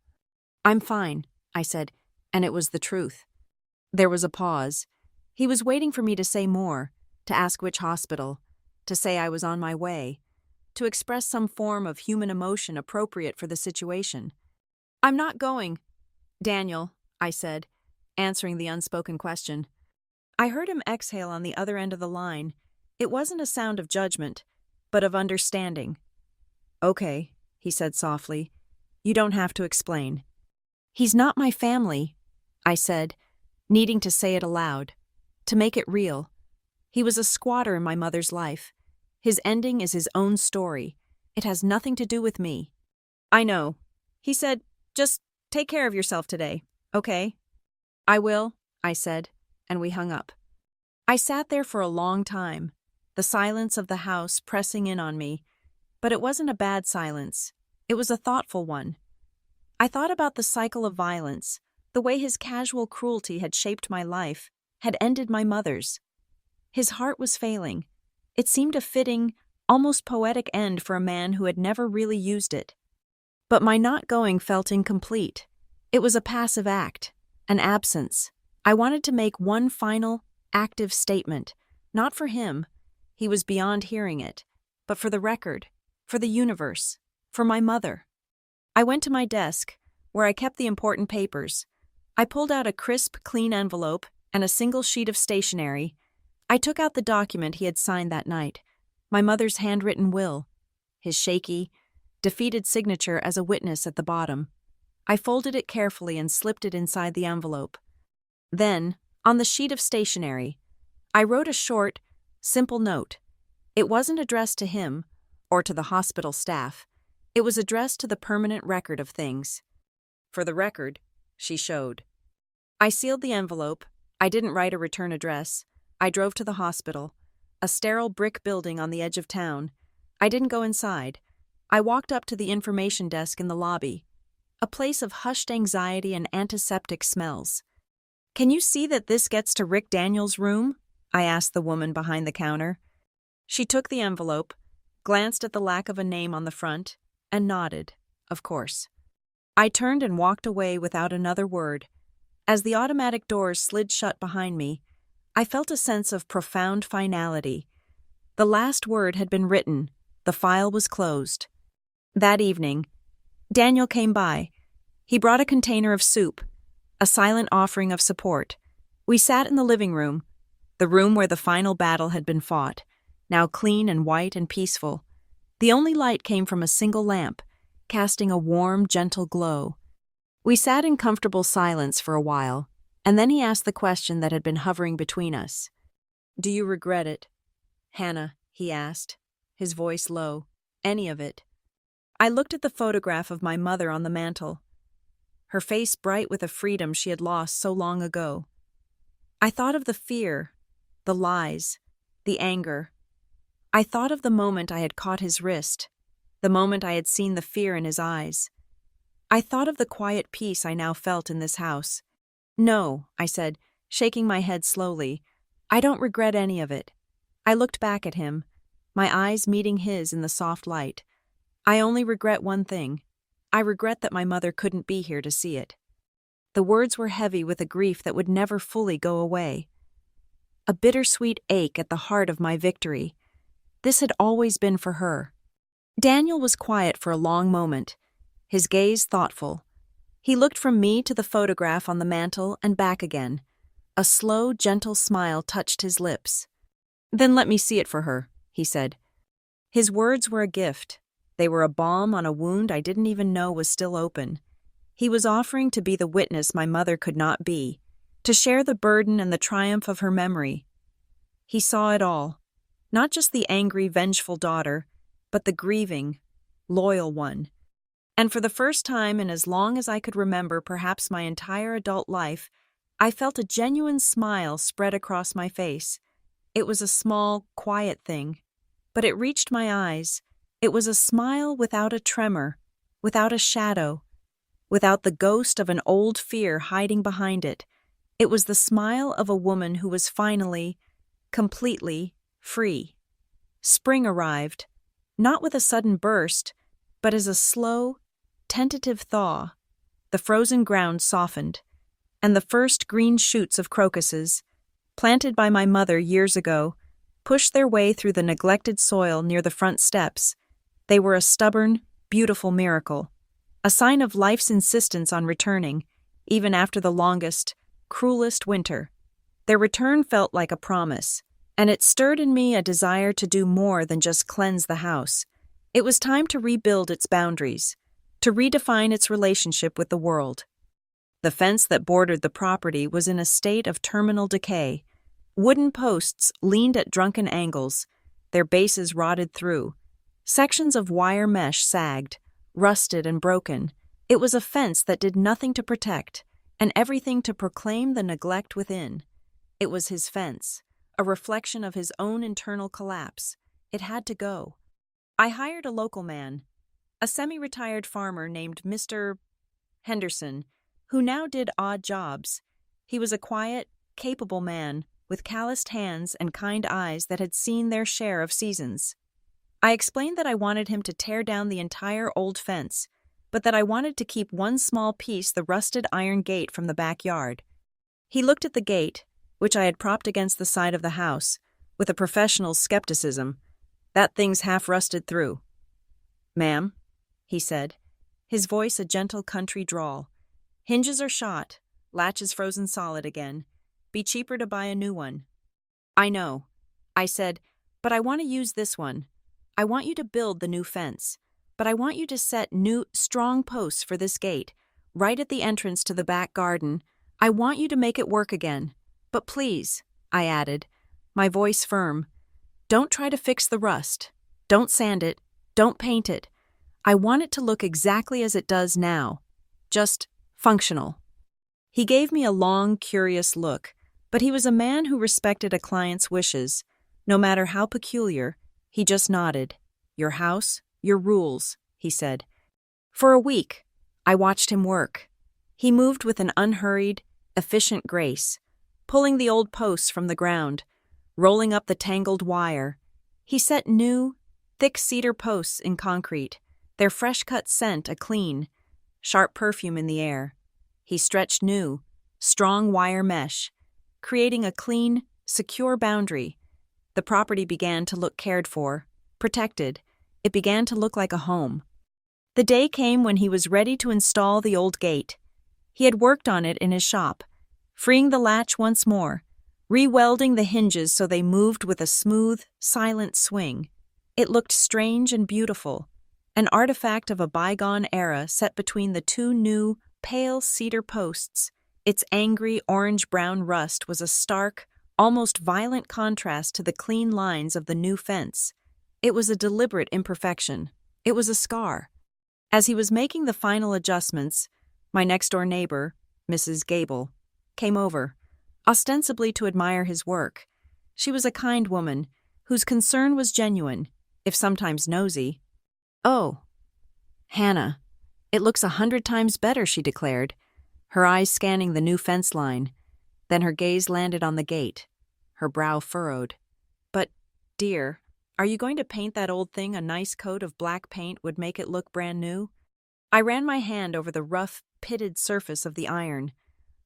I'm fine, I said, and it was the truth. There was a pause. He was waiting for me to say more, to ask which hospital, to say I was on my way, to express some form of human emotion appropriate for the situation. I'm not going, Daniel, I said, answering the unspoken question. I heard him exhale on the other end of the line. It wasn't a sound of judgment, but of understanding. Okay, he said softly. You don't have to explain. He's not my family, I said, needing to say it aloud, to make it real. He was a squatter in my mother's life. His ending is his own story. It has nothing to do with me. I know. He said, just take care of yourself today, okay? I will, I said, and we hung up. I sat there for a long time, the silence of the house pressing in on me, but it wasn't a bad silence. It was a thoughtful one. I thought about the cycle of violence, the way his casual cruelty had shaped my life, had ended my mother's. His heart was failing. It seemed a fitting, almost poetic end for a man who had never really used it. But my not going felt incomplete. It was a passive act, an absence. I wanted to make one final, active statement, not for him, he was beyond hearing it, but for the record, for the universe, for my mother. I went to my desk, where I kept the important papers. I pulled out a crisp, clean envelope and a single sheet of stationery. I took out the document he had signed that night, my mother's handwritten will, his shaky, defeated signature as a witness at the bottom. I folded it carefully and slipped it inside the envelope. Then, on the sheet of stationery, I wrote a short, simple note. It wasn't addressed to him or to the hospital staff. It was addressed to the permanent record of things. For the record, she showed. I sealed the envelope. I didn't write a return address. I drove to the hospital, a sterile brick building on the edge of town. I didn't go inside. I walked up to the information desk in the lobby, a place of hushed anxiety and antiseptic smells. Can you see that this gets to Rick Daniels' room? I asked the woman behind the counter. She took the envelope, glanced at the lack of a name on the front, and nodded, of course. I turned and walked away without another word. As the automatic doors slid shut behind me, I felt a sense of profound finality. The last word had been written, the file was closed. That evening, Daniel came by. He brought a container of soup, a silent offering of support. We sat in the living room, the room where the final battle had been fought, now clean and white and peaceful. The only light came from a single lamp, casting a warm, gentle glow. We sat in comfortable silence for a while, and then he asked the question that had been hovering between us. Do you regret it, Hannah? He asked, his voice low. Any of it? I looked at the photograph of my mother on the mantel, her face bright with a freedom she had lost so long ago. I thought of the fear, the lies, the anger. I thought of the moment I had caught his wrist, the moment I had seen the fear in his eyes. I thought of the quiet peace I now felt in this house. No, I said, shaking my head slowly. I don't regret any of it. I looked back at him, my eyes meeting his in the soft light. I only regret one thing. I regret that my mother couldn't be here to see it. The words were heavy with a grief that would never fully go away. A bittersweet ache at the heart of my victory. This had always been for her. Daniel was quiet for a long moment, his gaze thoughtful. He looked from me to the photograph on the mantel and back again. A slow, gentle smile touched his lips. Then let me see it for her, he said. His words were a gift. They were a balm on a wound I didn't even know was still open. He was offering to be the witness my mother could not be, to share the burden and the triumph of her memory. He saw it all, not just the angry, vengeful daughter, but the grieving, loyal one. And for the first time in as long as I could remember, perhaps my entire adult life, I felt a genuine smile spread across my face. It was a small, quiet thing, but it reached my eyes. It was a smile without a tremor, without a shadow, without the ghost of an old fear hiding behind it. It was the smile of a woman who was finally, completely free. Spring arrived, not with a sudden burst, but as a slow, tentative thaw. The frozen ground softened, and the first green shoots of crocuses, planted by my mother years ago, pushed their way through the neglected soil near the front steps. They were a stubborn, beautiful miracle, a sign of life's insistence on returning, even after the longest, cruelest winter. Their return felt like a promise, and it stirred in me a desire to do more than just cleanse the house. It was time to rebuild its boundaries, to redefine its relationship with the world. The fence that bordered the property was in a state of terminal decay. Wooden posts leaned at drunken angles, their bases rotted through. Sections of wire mesh sagged, rusted and broken. It was a fence that did nothing to protect, and everything to proclaim the neglect within. It was his fence, a reflection of his own internal collapse. It had to go. I hired a local man, a semi-retired farmer named Mr. Henderson, who now did odd jobs. He was a quiet, capable man with calloused hands and kind eyes that had seen their share of seasons. I explained that I wanted him to tear down the entire old fence, but that I wanted to keep one small piece, the rusted iron gate from the backyard. He looked at the gate, which I had propped against the side of the house, with a professional's skepticism. "That thing's half rusted through." "Ma'am," he said, his voice a gentle country drawl. "Hinges are shot, latches frozen solid again. Be cheaper to buy a new one." "I know," I said, "but I want to use this one. I want you to build the new fence, but I want you to set new, strong posts for this gate, right at the entrance to the back garden. I want you to make it work again. But please," I added, my voice firm, "don't try to fix the rust. Don't sand it. Don't paint it. I want it to look exactly as it does now. Just functional." He gave me a long, curious look, but he was a man who respected a client's wishes. No matter how peculiar, he just nodded. "Your house, your rules," he said. For a week, I watched him work. He moved with an unhurried, efficient grace, pulling the old posts from the ground, rolling up the tangled wire. He set new, thick cedar posts in concrete, their fresh-cut scent a clean, sharp perfume in the air. He stretched new, strong wire mesh, creating a clean, secure boundary. The property began to look cared for, protected. It began to look like a home. The day came when he was ready to install the old gate. He had worked on it in his shop, freeing the latch once more, re-welding the hinges so they moved with a smooth, silent swing. It looked strange and beautiful, an artifact of a bygone era set between the two new, pale cedar posts. Its angry orange-brown rust was a stark, almost violent contrast to the clean lines of the new fence. It was a deliberate imperfection. It was a scar. As he was making the final adjustments, my next-door neighbor, Mrs. Gable, came over, ostensibly to admire his work. She was a kind woman, whose concern was genuine, if sometimes nosy. "Oh, Hannah, it looks 100 times better," she declared, her eyes scanning the new fence line. Then her gaze landed on the gate, her brow furrowed. "But, dear, are you going to paint that old thing? A nice coat of black paint would make it look brand new." I ran my hand over the rough, pitted surface of the iron.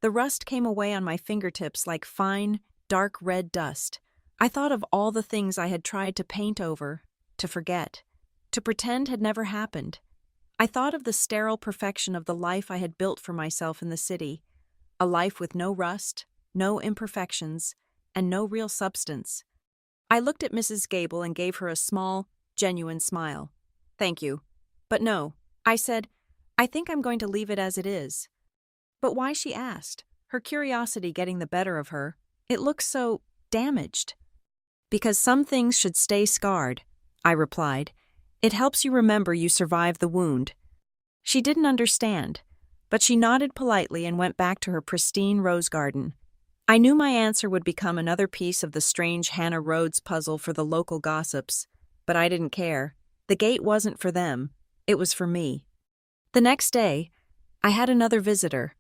The rust came away on my fingertips like fine, dark red dust. I thought of all the things I had tried to paint over, to forget, to pretend had never happened. I thought of the sterile perfection of the life I had built for myself in the city, a life with no rust, no imperfections, and no real substance. I looked at Mrs. Gable and gave her a small, Genuine smile. Thank you. But no, I said, I think I'm going to leave it as it is. But why, she asked, her curiosity getting the better of her. It looks so damaged. Because some things should stay scarred, I replied. It helps you remember you survived the wound. She didn't understand, but she nodded politely and went back to her pristine rose garden. I knew my answer would become another piece of the strange Hannah Rhodes puzzle for the local gossips, but I didn't care. The gate wasn't for them, it was for me. The next day, I had another visitor.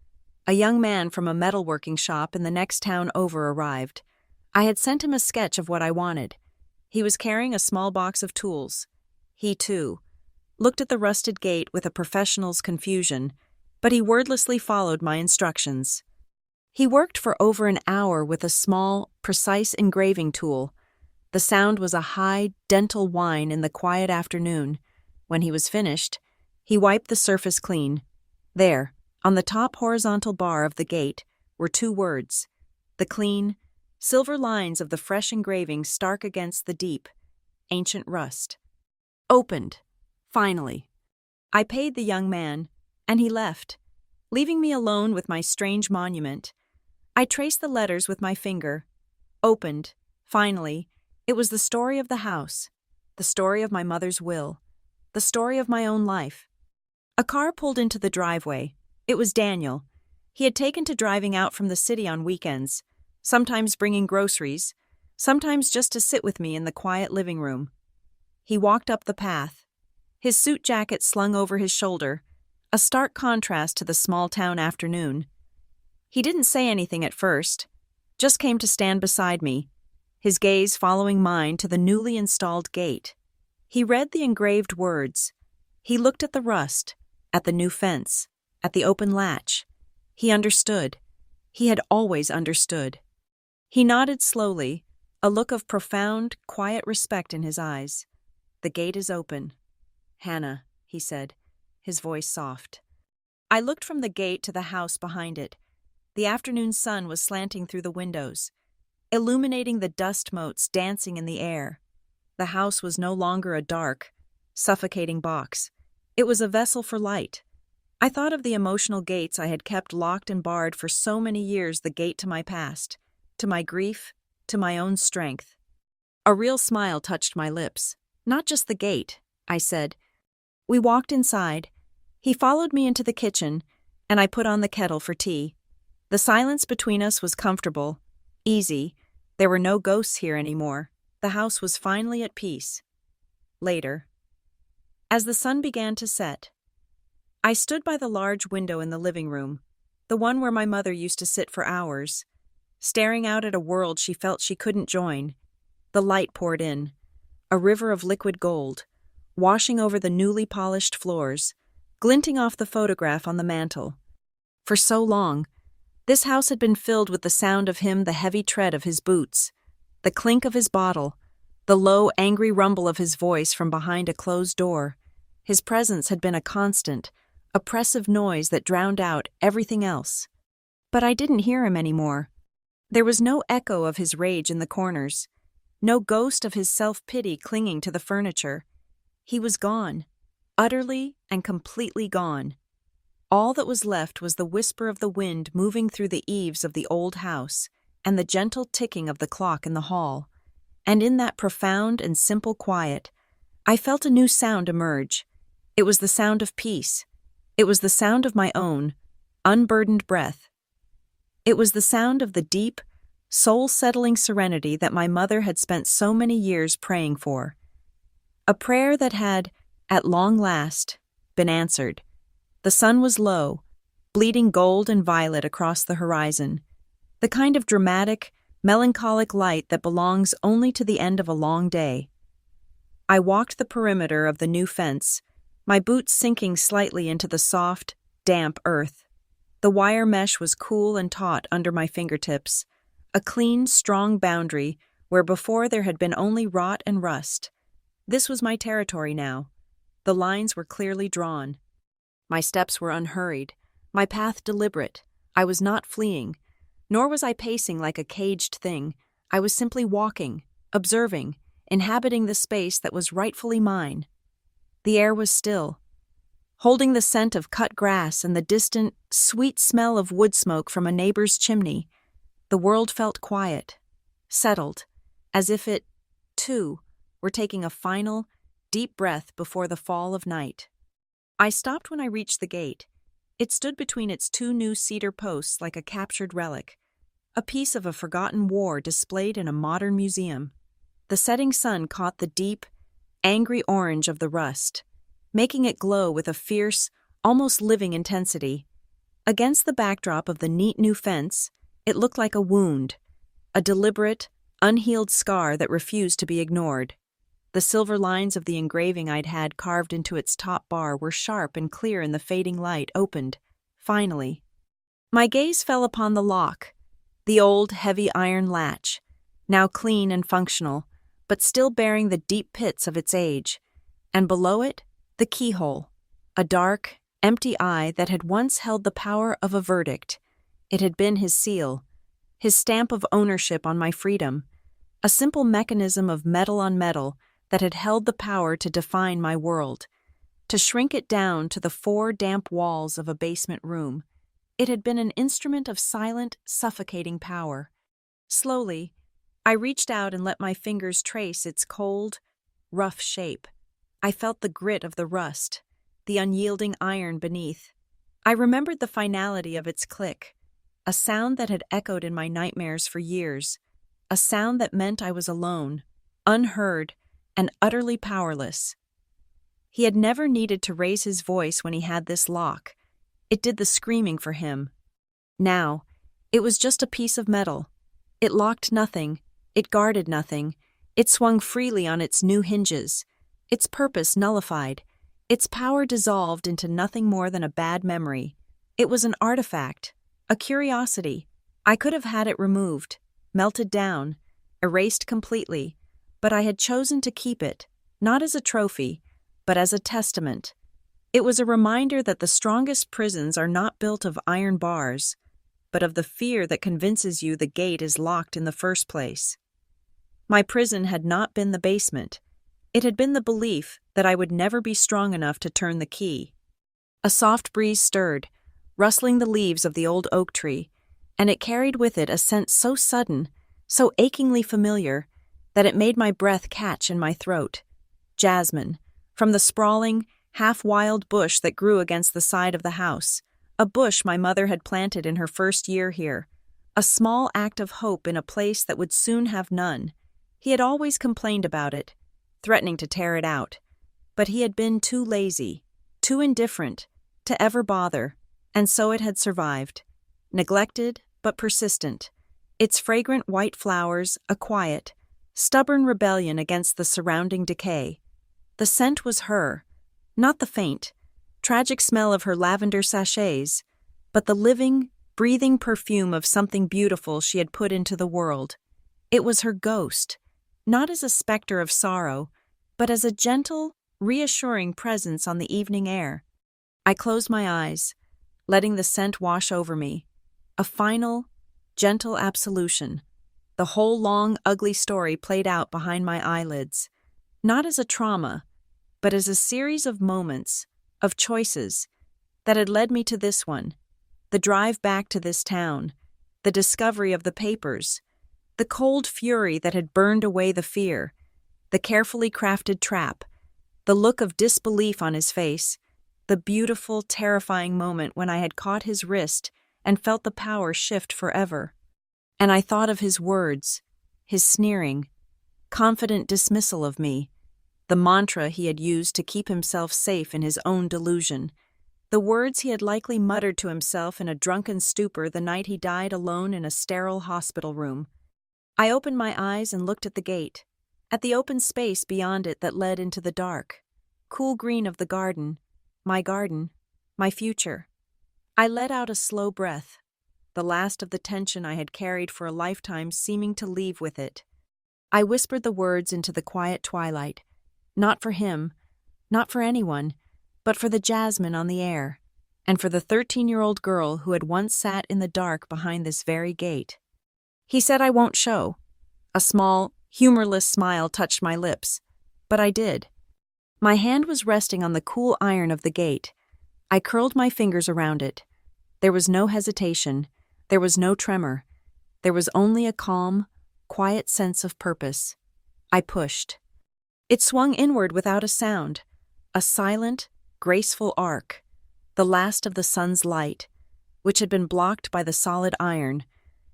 A young man from a metalworking shop in the next town over arrived. I had sent him a sketch of what I wanted. He was carrying a small box of tools. He, too, looked at the rusted gate with a professional's confusion, but he wordlessly followed my instructions. He worked for over an hour with a small, precise engraving tool. The sound was a high, dental whine in the quiet afternoon. When he was finished, he wiped the surface clean. There, on the top horizontal bar of the gate, were 2 words. The clean, silver lines of the fresh engraving stark against the deep, ancient rust. Opened. Finally. I paid the young man, and he left, leaving me alone with my strange monument. I traced the letters with my finger. Opened. Finally. It was the story of the house, the story of my mother's will, the story of my own life. A car pulled into the driveway. It was Daniel. He had taken to driving out from the city on weekends, sometimes bringing groceries, sometimes just to sit with me in the quiet living room. He walked up the path, his suit jacket slung over his shoulder, a stark contrast to the small-town afternoon. He didn't say anything at first, just came to stand beside me, his gaze following mine to the newly installed gate. He read the engraved words. He looked at the rust, at the new fence, at the open latch. He understood. He had always understood. He nodded slowly, a look of profound, quiet respect in his eyes. The gate is open. Hannah, he said, his voice soft. I looked from the gate to the house behind it. The afternoon sun was slanting through the windows, illuminating the dust motes dancing in the air. The house was no longer a dark, suffocating box. It was a vessel for light. I thought of the emotional gates I had kept locked and barred for so many years, the gate to my past, to my grief, to my own strength. A real smile touched my lips. Not just the gate, I said. We walked inside. He followed me into the kitchen, and I put on the kettle for tea. The silence between us was comfortable, easy. There were no ghosts here anymore. The house was finally at peace. Later, as the sun began to set, I stood by the large window in the living room, the one where my mother used to sit for hours, staring out at a world she felt she couldn't join. The light poured in, a river of liquid gold, washing over the newly polished floors, glinting off the photograph on the mantel. For so long, this house had been filled with the sound of him, the heavy tread of his boots, the clink of his bottle, the low, angry rumble of his voice from behind a closed door. His presence had been a constant, oppressive noise that drowned out everything else. But I didn't hear him anymore. There was no echo of his rage in the corners, no ghost of his self-pity clinging to the furniture. He was gone, utterly and completely gone. All that was left was the whisper of the wind moving through the eaves of the old house and the gentle ticking of the clock in the hall. And in that profound and simple quiet, I felt a new sound emerge. It was the sound of peace. It was the sound of my own, unburdened breath. It was the sound of the deep, soul-settling serenity that my mother had spent so many years praying for. A prayer that had, at long last, been answered. The sun was low, bleeding gold and violet across the horizon, the kind of dramatic, melancholic light that belongs only to the end of a long day. I walked the perimeter of the new fence, my boots sinking slightly into the soft, damp earth. The wire mesh was cool and taut under my fingertips, a clean, strong boundary where before there had been only rot and rust. This was my territory now. The lines were clearly drawn. My steps were unhurried, my path deliberate. I was not fleeing, nor was I pacing like a caged thing. I was simply walking, observing, inhabiting the space that was rightfully mine. The air was still, holding the scent of cut grass and the distant, sweet smell of wood smoke from a neighbor's chimney. The world felt quiet, settled, as if it, too, were taking a final, deep breath before the fall of night. I stopped when I reached the gate. It stood between its two new cedar posts like a captured relic, a piece of a forgotten war displayed in a modern museum. The setting sun caught the deep, angry orange of the rust, making it glow with a fierce, almost living intensity. Against the backdrop of the neat new fence, it looked like a wound, a deliberate, unhealed scar that refused to be ignored. The silver lines of the engraving I'd had carved into its top bar were sharp and clear in the fading light, opened, finally. My gaze fell upon the lock, the old, heavy iron latch, now clean and functional, but still bearing the deep pits of its age, and below it, the keyhole, a dark, empty eye that had once held the power of a verdict. It had been his seal, his stamp of ownership on my freedom, a simple mechanism of metal on metal that had held the power to define my world, to shrink it down to the 4 damp walls of a basement room. It had been an instrument of silent, suffocating power. Slowly, I reached out and let my fingers trace its cold, rough shape. I felt the grit of the rust, the unyielding iron beneath. I remembered the finality of its click, a sound that had echoed in my nightmares for years, a sound that meant I was alone, unheard, and utterly powerless. He had never needed to raise his voice when he had this lock. It did the screaming for him. Now, it was just a piece of metal. It locked nothing, it guarded nothing, it swung freely on its new hinges, its purpose nullified, its power dissolved into nothing more than a bad memory. It was an artifact, a curiosity. I could have had it removed, melted down, erased completely, but I had chosen to keep it, not as a trophy, but as a testament. It was a reminder that the strongest prisons are not built of iron bars, but of the fear that convinces you the gate is locked in the first place. My prison had not been the basement. It had been the belief that I would never be strong enough to turn the key. A soft breeze stirred, rustling the leaves of the old oak tree, and it carried with it a scent so sudden, so achingly familiar, that it made my breath catch in my throat. Jasmine, from the sprawling, half-wild bush that grew against the side of the house, a bush my mother had planted in her first year here, a small act of hope in a place that would soon have none. He had always complained about it, threatening to tear it out, but he had been too lazy, too indifferent, to ever bother, and so it had survived, neglected but persistent, its fragrant white flowers a quiet, stubborn rebellion against the surrounding decay. The scent was her, not the faint, tragic smell of her lavender sachets, but the living, breathing perfume of something beautiful she had put into the world. It was her ghost, not as a specter of sorrow, but as a gentle, reassuring presence on the evening air. I closed my eyes, letting the scent wash over me, a final, gentle absolution. The whole long, ugly story played out behind my eyelids, not as a trauma, but as a series of moments, of choices, that had led me to this one, the drive back to this town, the discovery of the papers, the cold fury that had burned away the fear, the carefully crafted trap, the look of disbelief on his face, the beautiful, terrifying moment when I had caught his wrist and felt the power shift forever. And I thought of his words, his sneering, confident dismissal of me, the mantra he had used to keep himself safe in his own delusion, the words he had likely muttered to himself in a drunken stupor the night he died alone in a sterile hospital room. I opened my eyes and looked at the gate, at the open space beyond it that led into the dark, cool green of the garden, my future. I let out a slow breath, the last of the tension I had carried for a lifetime seeming to leave with it. I whispered the words into the quiet twilight, not for him, not for anyone, but for the jasmine on the air, and for the 13-year-old girl who had once sat in the dark behind this very gate. He said I won't show. A small, humorless smile touched my lips, but I did. My hand was resting on the cool iron of the gate. I curled my fingers around it. There was no hesitation. There was no tremor. There was only a calm, quiet sense of purpose. I pushed. It swung inward without a sound, a silent, graceful arc, the last of the sun's light, which had been blocked by the solid iron,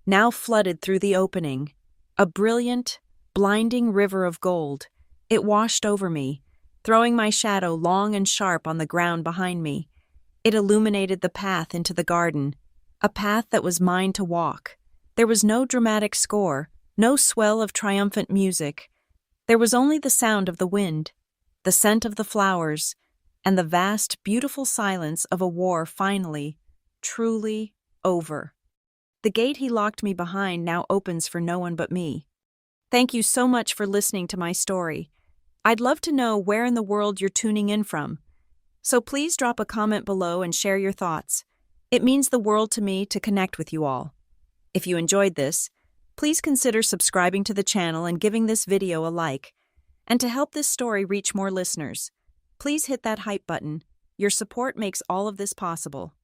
now flooded through the opening, a brilliant, blinding river of gold. It washed over me, throwing my shadow long and sharp on the ground behind me. It illuminated the path into the garden, a path that was mine to walk. There was no dramatic score, no swell of triumphant music. There was only the sound of the wind, the scent of the flowers, and the vast, beautiful silence of a war finally, truly over. The gate he locked me behind now opens for no one but me. Thank you so much for listening to my story. I'd love to know where in the world you're tuning in from. So please drop a comment below and share your thoughts. It means the world to me to connect with you all. If you enjoyed this, please consider subscribing to the channel and giving this video a like. And to help this story reach more listeners, please hit that hype button. Your support makes all of this possible.